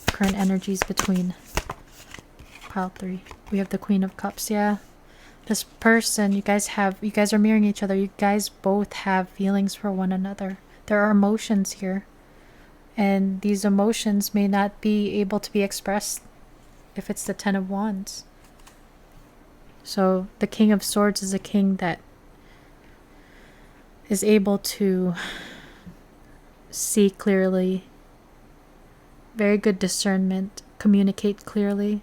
Current energies between pile 3. We have the Queen of Cups. Yeah, this person, you guys are mirroring each other. You guys both have feelings for one another. There are emotions here, and these emotions may not be able to be expressed if it's the Ten of Wands. So the King of Swords is a king that is able to see clearly, very good discernment, communicate clearly.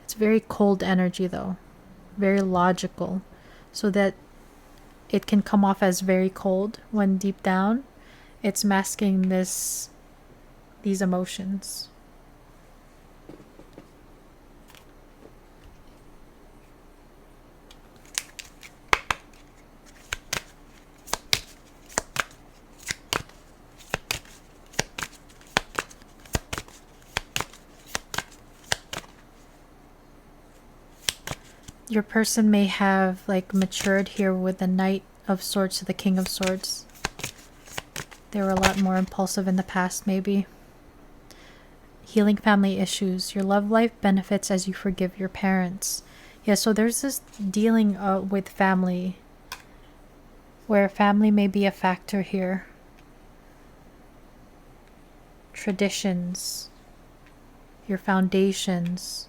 It's very cold energy though, very logical, so that it can come off as very cold when deep down it's masking these emotions. Your person may have like matured here with the Knight of Swords to the King of Swords. They were a lot more impulsive in the past, maybe. Healing family issues. Your love life benefits as you forgive your parents. Yeah, so there's this dealing with family, where family may be a factor here. Traditions, your foundations.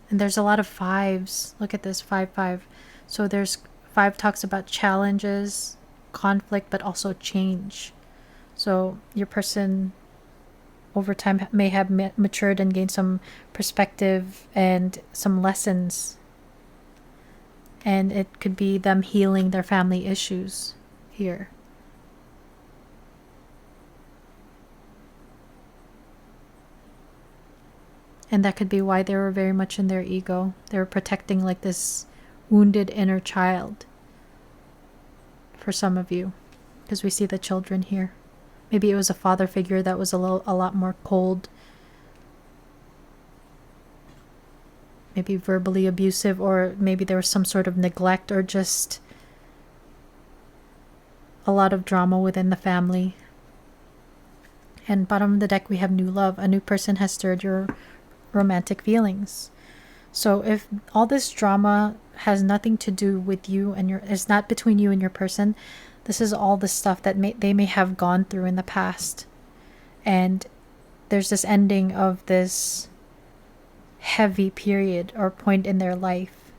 And there's a lot of fives. Look at this, 5-5. So there's 5 talks about challenges, conflict, but also change. So your person over time may have matured and gained some perspective and some lessons. And it could be them healing their family issues here. And that could be why they were very much in their ego. They were protecting like this wounded inner child for some of you, because we see the children here. Maybe it was a father figure that was a lot more cold, maybe verbally abusive, or maybe there was some sort of neglect or just a lot of drama within the family. And bottom of the deck, we have new love. A new person has stirred your romantic feelings. So if all this drama has nothing to do with you and it's not between you and your person, this is all the stuff that they may have gone through in the past. And there's this ending of this heavy period or point in their life.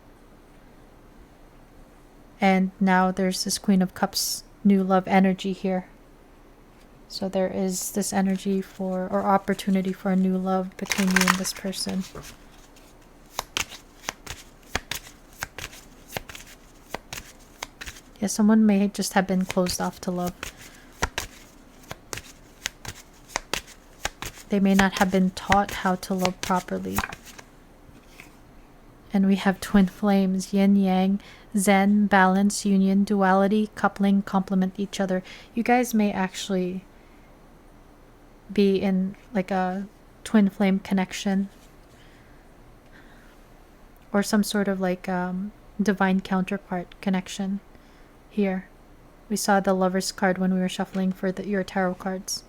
And now there's this Queen of Cups new love energy here. So there is this energy for, or opportunity for, a new love between you and this person. Yeah, someone may just have been closed off to love. They may not have been taught how to love properly. And we have twin flames, yin yang, zen, balance, union, duality, coupling, complement each other. You guys may actually be in like a twin flame connection, or some sort of like divine counterpart connection. Here we saw the Lover's card when we were shuffling for your tarot cards.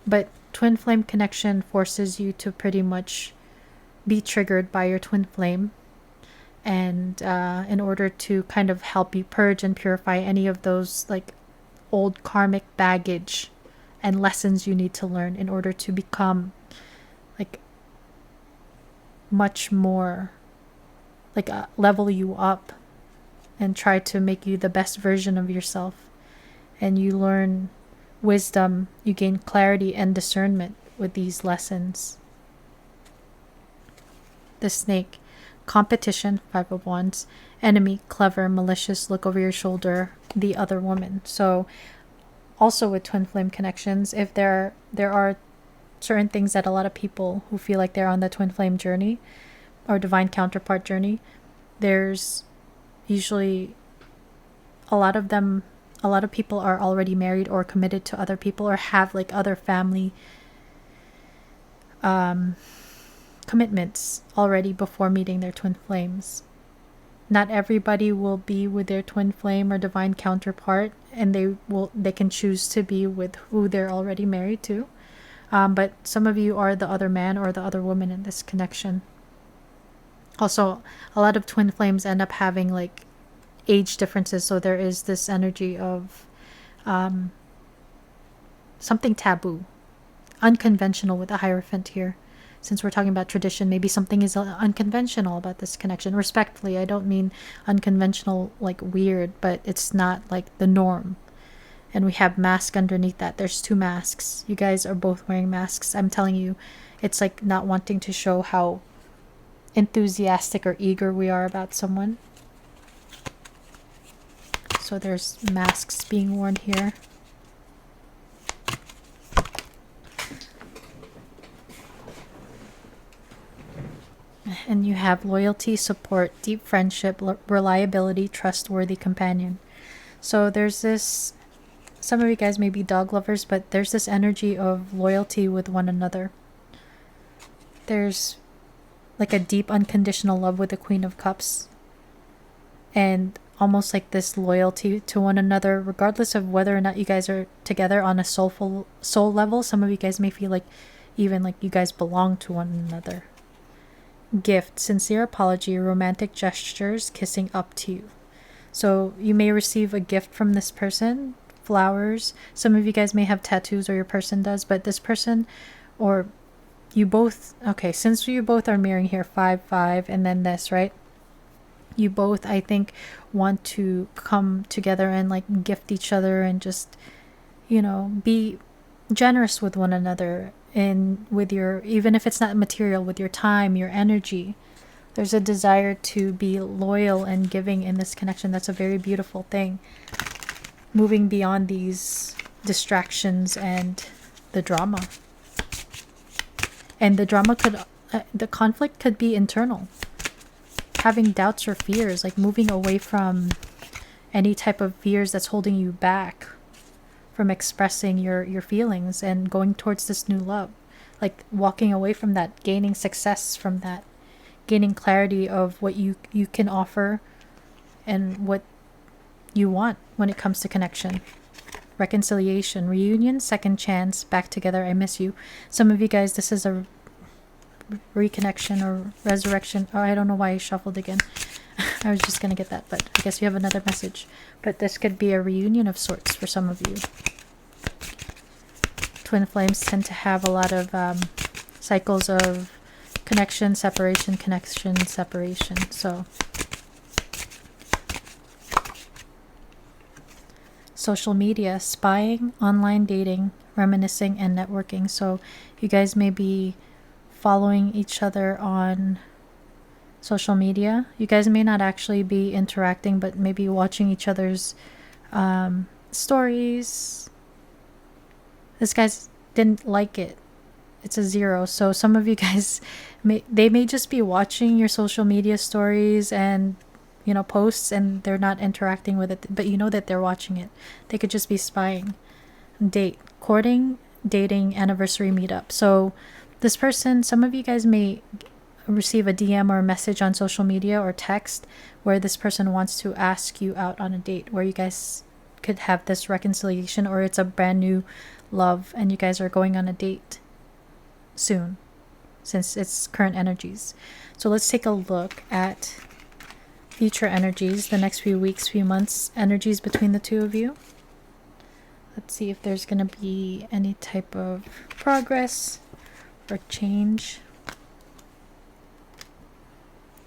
But twin flame connection forces you to pretty much be triggered by your twin flame, and in order to kind of help you purge and purify any of those like old karmic baggage and lessons you need to learn in order to become like much more like level you up and try to make you the best version of yourself. And you learn wisdom, you gain clarity and discernment with these lessons. The Snake, competition, 5 of Wands, enemy, clever, malicious, look over your shoulder, the other woman. So also with twin flame connections, if there are certain things that a lot of people who feel like they're on the twin flame journey or divine counterpart journey, there's usually a lot of people are already married or committed to other people or have like other family commitments already before meeting their twin flames. Not everybody will be with their twin flame or divine counterpart, and they can choose to be with who they're already married to. But some of you are the other man or the other woman in this connection. Also, a lot of twin flames end up having like age differences, so there is this energy of something taboo, unconventional with a Hierophant here. Since we're talking about tradition, maybe something is unconventional about this connection. Respectfully, I don't mean unconventional like weird, but it's not like the norm. And we have mask underneath that. There's 2 masks. You guys are both wearing masks. I'm telling you, it's like not wanting to show how enthusiastic or eager we are about someone. So there's masks being worn here. And you have loyalty, support, deep friendship, reliability, trustworthy companion. So there's this, some of you guys may be dog lovers, but there's this energy of loyalty with one another. There's like a deep unconditional love with the Queen of Cups, and almost like this loyalty to one another regardless of whether or not you guys are together on a soul level. Some of you guys may feel like even like you guys belong to one another. Gift, sincere apology, romantic gestures, kissing up to you. So you may receive a gift from this person, flowers. Some of you guys may have tattoos, or your person does, but this person or you both, okay, since you both are mirroring here 5-5 and then this, right? You both, I think, want to come together and like gift each other and just, you know, be generous with one another, and with your, even if it's not material, with your time, your energy. There's a desire to be loyal and giving in this connection. That's a very beautiful thing. Moving beyond these distractions and the drama. And the drama could, the conflict could be internal. Having doubts or fears, like moving away from any type of fears that's holding you back from expressing your feelings and going towards this new love. Like walking away from that, gaining success from that, gaining clarity of what you can offer and what you want when it comes to connection. Reconciliation, reunion, second chance, back together, I miss you. Some of you guys, this is a reconnection or resurrection. Oh, I don't know why I shuffled again. I was just gonna get that, but I guess you have another message. But this could be a reunion of sorts for some of you. Twin flames tend to have a lot of cycles of connection, separation, connection, separation. So social media, spying, online dating, reminiscing, and networking. So you guys may be following each other on social media. You guys may not actually be interacting, but maybe watching each other's stories. This guy's didn't like it. It's a 0. So some of you guys may just be watching your social media stories and posts, and they're not interacting with it, but you know that they're watching it. They could just be spying. Date, courting, dating, anniversary meetup. So this person, some of you guys may receive a DM or a message on social media or text where this person wants to ask you out on a date, where you guys could have this reconciliation, or it's a brand new love and you guys are going on a date soon, since it's current energies. So let's take a look at future energies, the next few weeks, few months, energies between the two of you. Let's see if there's going to be any type of progress or change.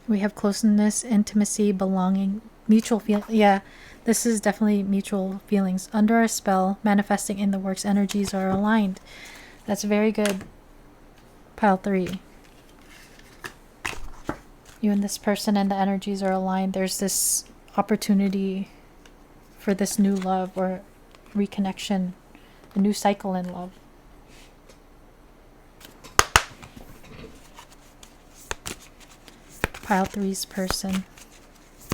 We have closeness, intimacy, belonging, mutual feel. Yeah, this is definitely mutual feelings. Under a spell, manifesting in the works, energies are aligned. That's very good. Pile 3. You and this person and the energies are aligned. There's this opportunity for this new love or reconnection, a new cycle in love. Pile 3's person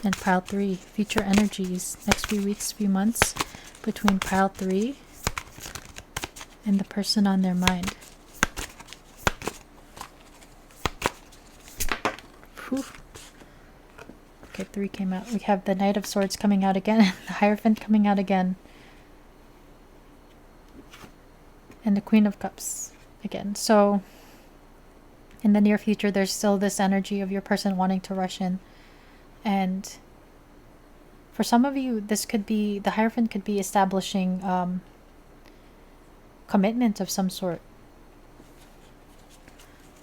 and pile 3, future energies, next few weeks, few months, between pile 3 and the person on their mind. Whew. Okay, 3 came out. We have the Knight of Swords coming out again, the Hierophant coming out again, and the Queen of Cups again. So in the near future, there's still this energy of your person wanting to rush in. And for some of you, this could be, the Hierophant could be establishing commitment of some sort.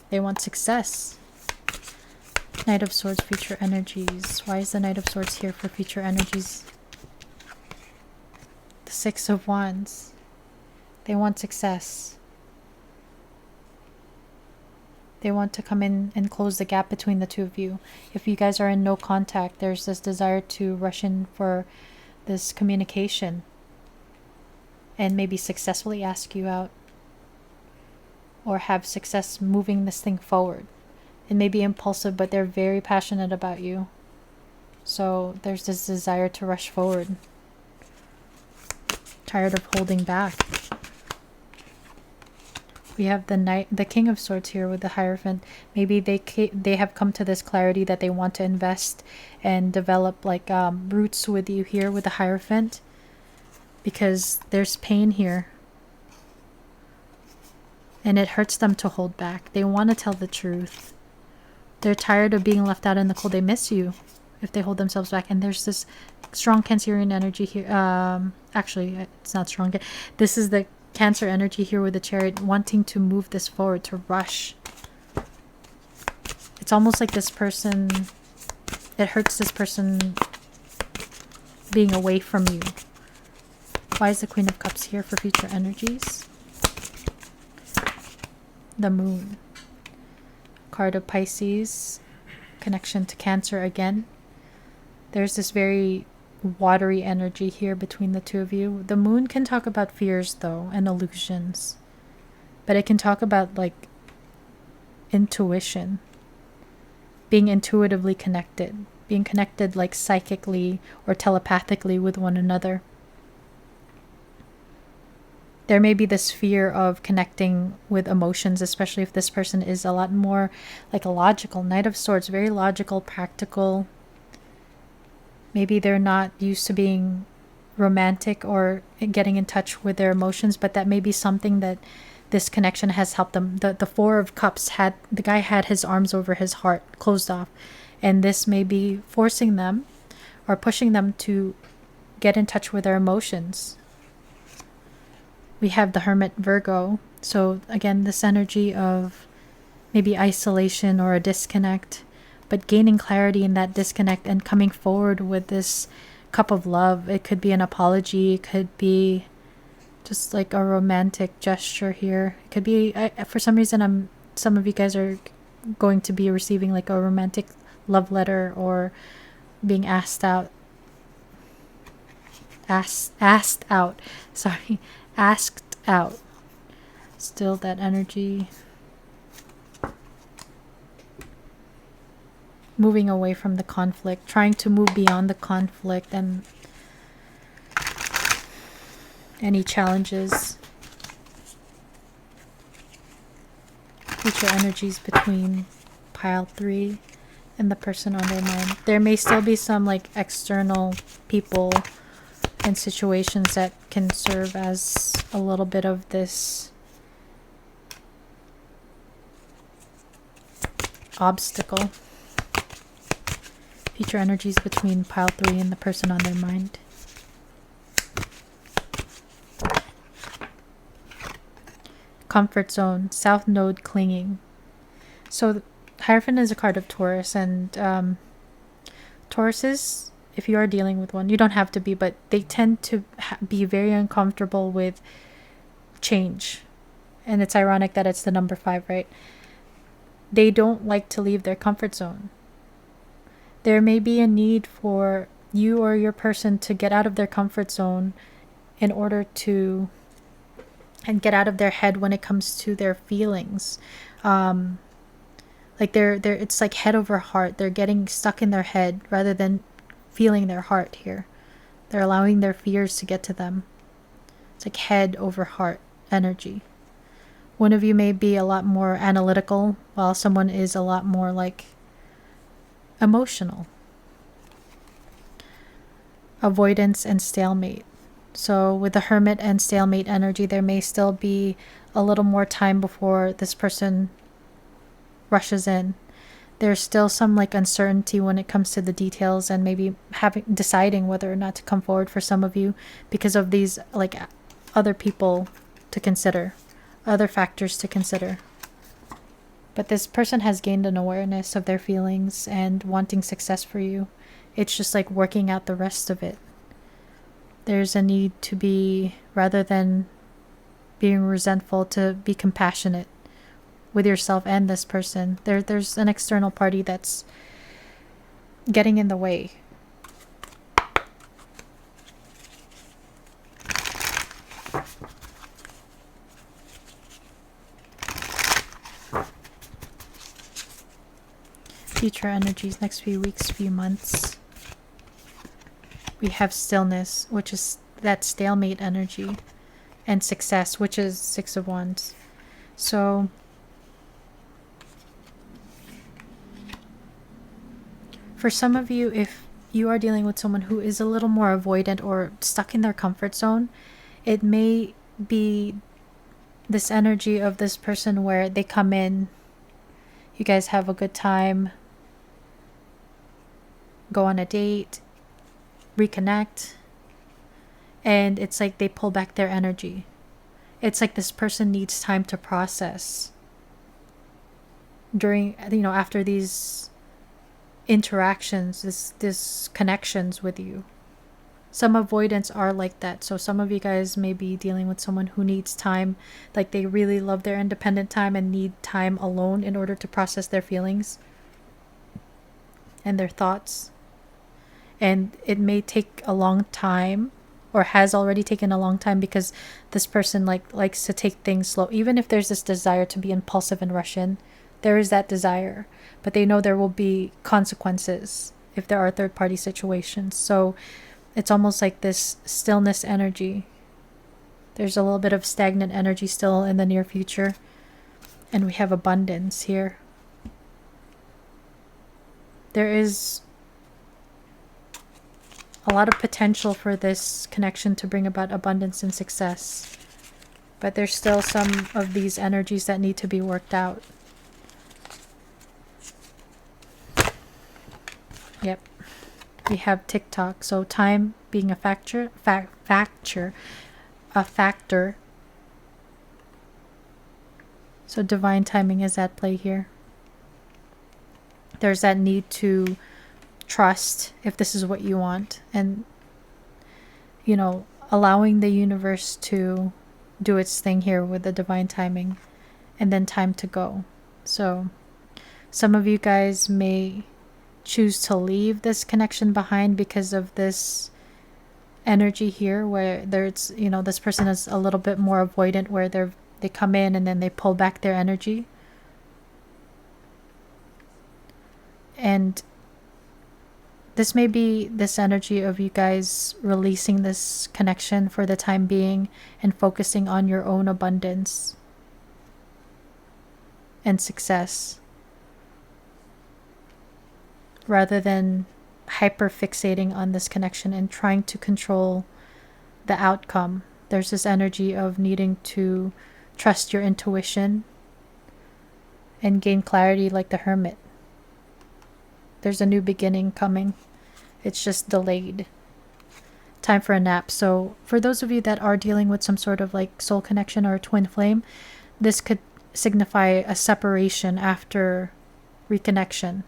They want success. Knight of Swords, future energies. Why is the Knight of Swords here for future energies? The Six of Wands. They want success. They want to come in and close the gap between the two of you. If you guys are in no contact, there's this desire to rush in for this communication and maybe successfully ask you out or have success moving this thing forward. It may be impulsive, but they're very passionate about you. So there's this desire to rush forward. Tired of holding back. We have the King of Swords here with the Hierophant. Maybe they have come to this clarity that they want to invest and develop like roots with you here with the Hierophant, because there's pain here. And it hurts them to hold back. They want to tell the truth. They're tired of being left out in the cold. They miss you if they hold themselves back. And there's this strong Cancerian energy here. Actually, it's not strong. This is the Cancer energy here with the Chariot, wanting to move this forward, to rush. It's almost like this person, it hurts this person being away from you. Why is the Queen of Cups here for future energies? The Moon. Card of Pisces. Connection to Cancer again. There's this very watery energy here between the two of you. The Moon can talk about fears though and illusions, but it can talk about like intuition, being intuitively connected, being connected like psychically or telepathically with one another. There may be this fear of connecting with emotions, especially if this person is a lot more like a logical Knight of Swords, very logical, practical. Maybe they're not used to being romantic or getting in touch with their emotions, but that may be something that this connection has helped them. The Four of Cups the guy had his arms over his heart, closed off, and this may be forcing them or pushing them to get in touch with their emotions. We have the Hermit, Virgo. So again, this energy of maybe isolation or a disconnect, but gaining clarity in that disconnect and coming forward with this cup of love. It could be an apology. It could be just like a romantic gesture here. It could be, for some reason, some of you guys are going to be receiving like a romantic love letter or being asked out. Asked out. Still that energy. Moving away from the conflict, trying to move beyond the conflict and any challenges. Future energies between pile 3 and the person on their mind. There may still be some like external people and situations that can serve as a little bit of this obstacle. Future energies between pile 3 and the person on their mind. Comfort zone, south node clinging. So Hierophant is a card of Taurus, and Tauruses, if you are dealing with one, you don't have to be, but they tend to be very uncomfortable with change. And it's ironic that it's the number 5, right? They don't like to leave their comfort zone. There may be a need for you or your person to get out of their comfort zone in order to and get out of their head when it comes to their feelings. Like they're it's like head over heart. They're getting stuck in their head rather than feeling their heart here. They're allowing their fears to get to them. It's like head over heart energy. One of you may be a lot more analytical while someone is a lot more like emotional. Avoidance and stalemate. So with the Hermit and stalemate energy, there may still be a little more time before this person rushes in. There's still some like uncertainty when it comes to the details and maybe deciding whether or not to come forward for some of you because of these like other people to consider, other factors to consider. But this person has gained an awareness of their feelings and wanting success for you. It's just like working out the rest of it. There's a need to be, rather than being resentful, to be compassionate with yourself and this person. There's an external party that's getting in the way. Future energies, next few weeks, few months. We have stillness, which is that stalemate energy, and success, which is 6 of Wands. So for some of you, if you are dealing with someone who is a little more avoidant or stuck in their comfort zone, it may be this energy of this person where they come in, you guys have a good time, go on a date, reconnect, and it's like they pull back their energy. It's like this person needs time to process during, after these interactions, this connections with you. Some avoidants are like that. So some of you guys may be dealing with someone who needs time, like they really love their independent time and need time alone in order to process their feelings and their thoughts. And it may take a long time, or has already taken a long time, because this person likes to take things slow. Even if there's this desire to be impulsive and rush in, there is that desire, but they know there will be consequences if there are third-party situations. So it's almost like this stillness energy. There's a little bit of stagnant energy still in the near future. And we have abundance here. There is a lot of potential for this connection to bring about abundance and success. But there's still some of these energies that need to be worked out. Yep. We have TikTok. So time being a factor. So divine timing is at play here. There's that need to trust if this is what you want, and allowing the universe to do its thing here with the divine timing, and then time to go. So some of you guys may choose to leave this connection behind because of this energy here, where there's this person is a little bit more avoidant, where they come in and then they pull back their energy. And this may be this energy of you guys releasing this connection for the time being and focusing on your own abundance and success, rather than hyper fixating on this connection and trying to control the outcome. There's this energy of needing to trust your intuition and gain clarity like the Hermit. There's a new beginning coming. It's just delayed. Time for a nap. So for those of you that are dealing with some sort of like soul connection or a twin flame, this could signify a separation after reconnection.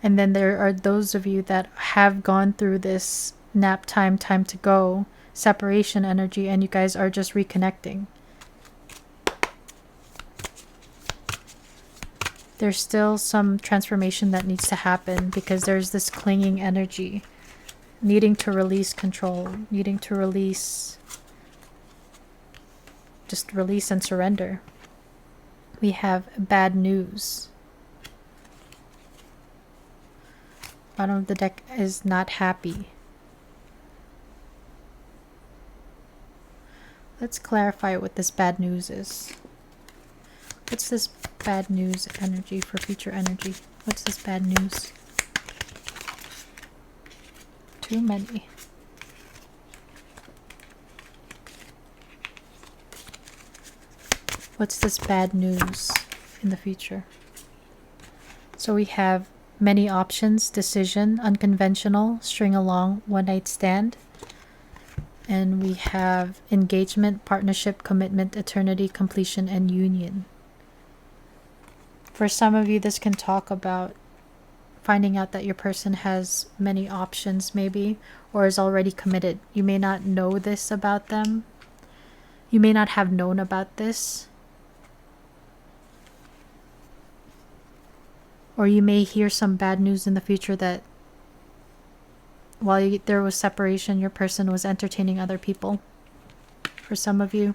And then there are those of you that have gone through this nap time to go, separation energy, and you guys are just reconnecting. There's still some transformation that needs to happen because there's this clinging energy, needing to release control, needing to just release and surrender. We have bad news. Bottom of the deck is not happy. Let's clarify what this bad news is. What's this bad news energy for future energy? What's this bad news? Too many. What's this bad news in the future? So we have many options, decision, unconventional, string along, one night stand. And we have engagement, partnership, commitment, eternity, completion, and union. For some of you, this can talk about finding out that your person has many options maybe, or is already committed. You may not know this about them. You may not have known about this. Or you may hear some bad news in the future that while there was separation, your person was entertaining other people. For some of you.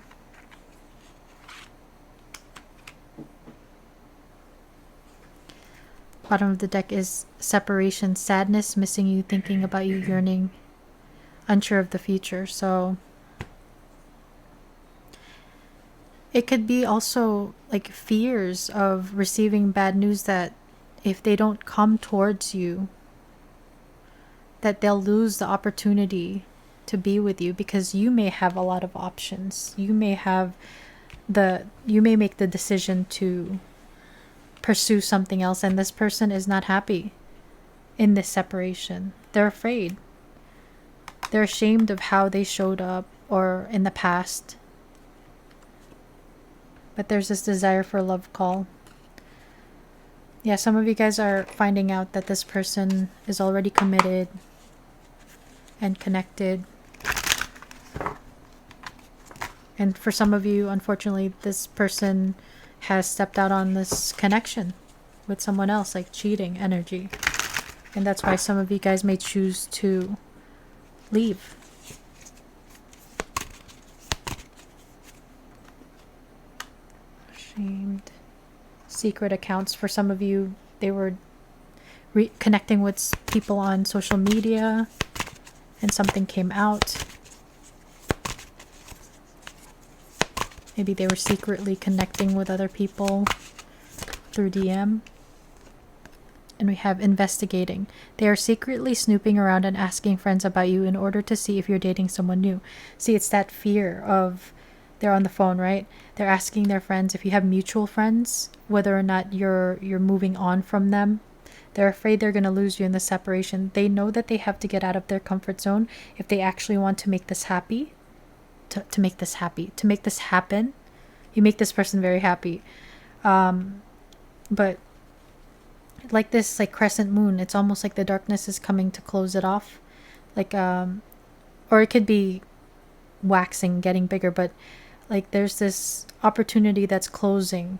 Bottom of the deck is separation, sadness, missing you, thinking about you, yearning, unsure of the future. So it could be also like fears of receiving bad news, that if they don't come towards you, that they'll lose the opportunity to be with you, because you may have a lot of options. You may make the decision to pursue something else, and this person is not happy in this separation. They're afraid. They're ashamed of how they showed up or in the past. But there's this desire for a love call. Yeah, some of you guys are finding out that this person is already committed and connected. And for some of you, unfortunately, this person has stepped out on this connection with someone else, like cheating energy. And that's why some of you guys may choose to leave. shamed. Secret accounts. For some of you, they were connecting with people on social media and something came out. Maybe they were secretly connecting with other people through DM. And we have investigating. They are secretly snooping around and asking friends about you in order to see if you're dating someone new. See, it's that fear of, they're on the phone, right? They're asking their friends, if you have mutual friends, whether or not you're moving on from them. They're afraid they're going to lose you in the separation. They know that they have to get out of their comfort zone if they actually want to make this happy. To make this happen. You make this person very happy. But like this, like crescent moon, it's almost like the darkness is coming to close it off. Like, or it could be waxing, getting bigger, but like there's this opportunity that's closing.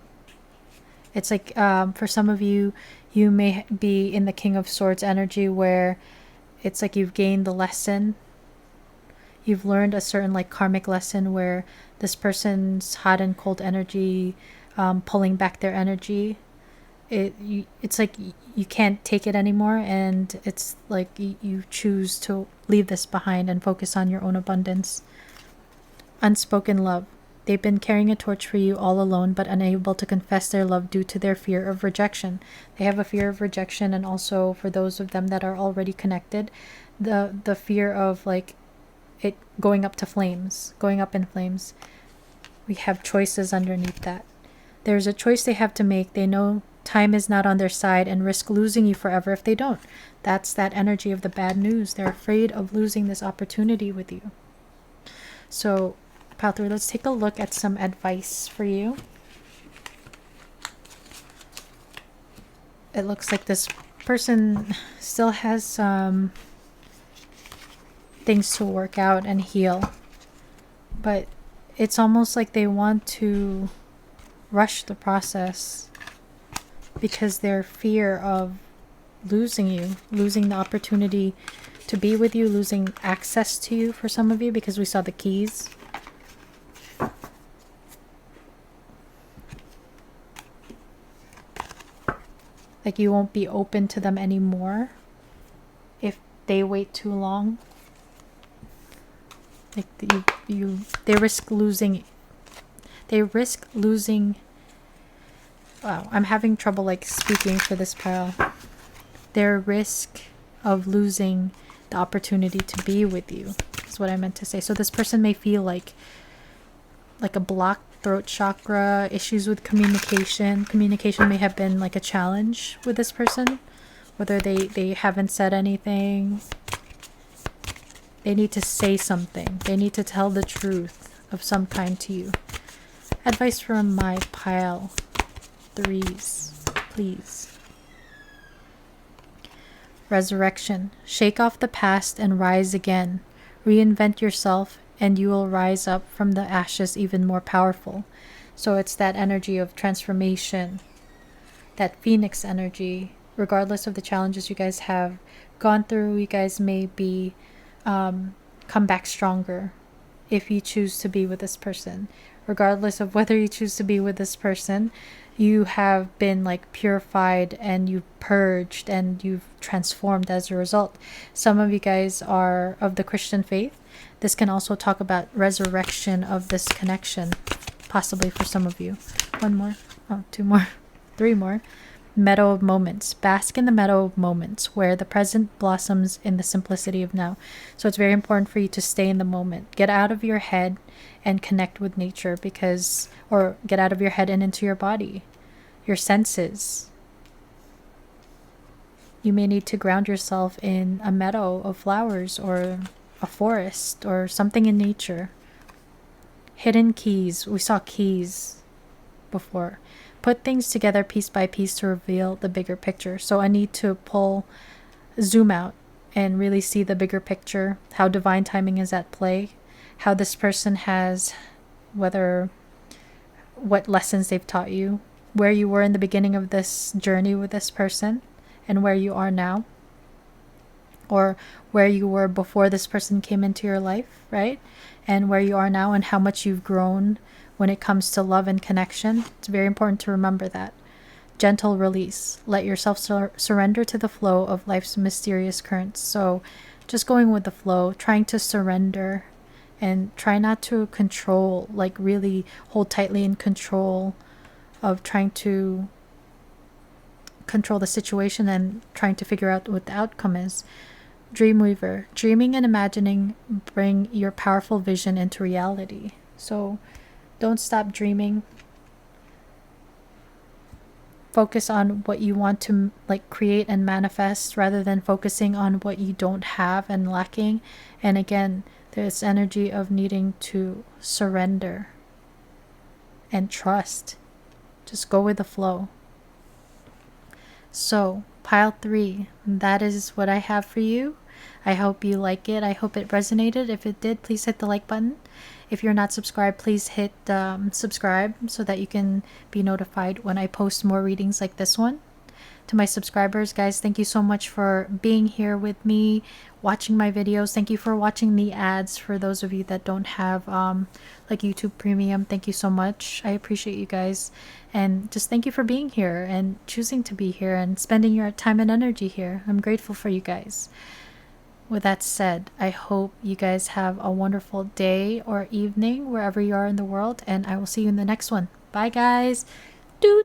It's like, for some of you, you may be in the King of Swords energy where it's like you've gained the lesson. You've learned a certain like karmic lesson where this person's hot and cold energy, pulling back their energy. It's like you can't take it anymore, and it's like you choose to leave this behind and focus on your own abundance. Unspoken love. They've been carrying a torch for you all alone, but unable to confess their love due to their fear of rejection. They have a fear of rejection, and also for those of them that are already connected, the fear of like it going up in flames. We have choices underneath that. There's a choice they have to make. They know time is not on their side and risk losing you forever if they don't. That's that energy of the bad news. They're afraid of losing this opportunity with you. So, Pile 3, let's take a look at some advice for you. It looks like this person still has some things to work out and heal, but it's almost like they want to rush the process because their fear of losing you, losing the opportunity to be with you, losing access to you for some of you, because we saw the keys. Like you won't be open to them anymore if they wait too long. Like they risk losing. Wow, I'm having trouble like speaking for this pile. Their risk of losing the opportunity to be with you is what I meant to say. So this person may feel like a blocked throat chakra, issues with communication. Communication may have been like a challenge with this person, whether they haven't said anything. They need to say something. They need to tell the truth of some kind to you. Advice from my pile 3s, please. Resurrection. Shake off the past and rise again. Reinvent yourself and you will rise up from the ashes even more powerful. So it's that energy of transformation, that phoenix energy. Regardless of the challenges you guys have gone through, you guys may be come back stronger if you choose to be with this person. Regardless of whether you choose to be with this person, you have been like purified and you've purged and you've transformed as a result. Some of you guys are of the Christian faith. This can also talk about resurrection of this connection, possibly for some of you. 1 more, 2 more, 3 more. Meadow of moments. Bask in the meadow of moments where the present blossoms in the simplicity of now. So it's very important for you to stay in the moment. Get out of your head and connect with nature, or get out of your head and into your body, your senses. You may need to ground yourself in a meadow of flowers or a forest or something in nature. Hidden keys. We saw keys before. Put things together piece by piece to reveal the bigger picture. So I need to zoom out and really see the bigger picture, how divine timing is at play, how this person has, what lessons they've taught you, where you were in the beginning of this journey with this person and where you are now, or where you were before this person came into your life, right? And where you are now and how much you've grown when it comes to love and connection. It's very important to remember that. Gentle release. Let yourself surrender to the flow of life's mysterious currents. So just going with the flow, trying to surrender and try not to control, like really hold tightly in control of trying to control the situation and trying to figure out what the outcome is. Dreamweaver. Dreaming and imagining bring your powerful vision into reality. So don't stop dreaming. Focus on what you want to like create and manifest rather than focusing on what you don't have and lacking. And again, this energy of needing to surrender and trust. Just go with the flow. So, pile 3, that is what I have for you. I hope you like it. I hope it resonated. If it did, please hit the like button. If you're not subscribed, please hit subscribe so that you can be notified when I post more readings like this one. To my subscribers, guys, thank you so much for being here with me, watching my videos. Thank you for watching the ads. For those of you that don't have like YouTube Premium, thank you so much. I appreciate you guys. And just thank you for being here and choosing to be here and spending your time and energy here. I'm grateful for you guys. With that said, I hope you guys have a wonderful day or evening wherever you are in the world, and I will see you in the next one. Bye, guys.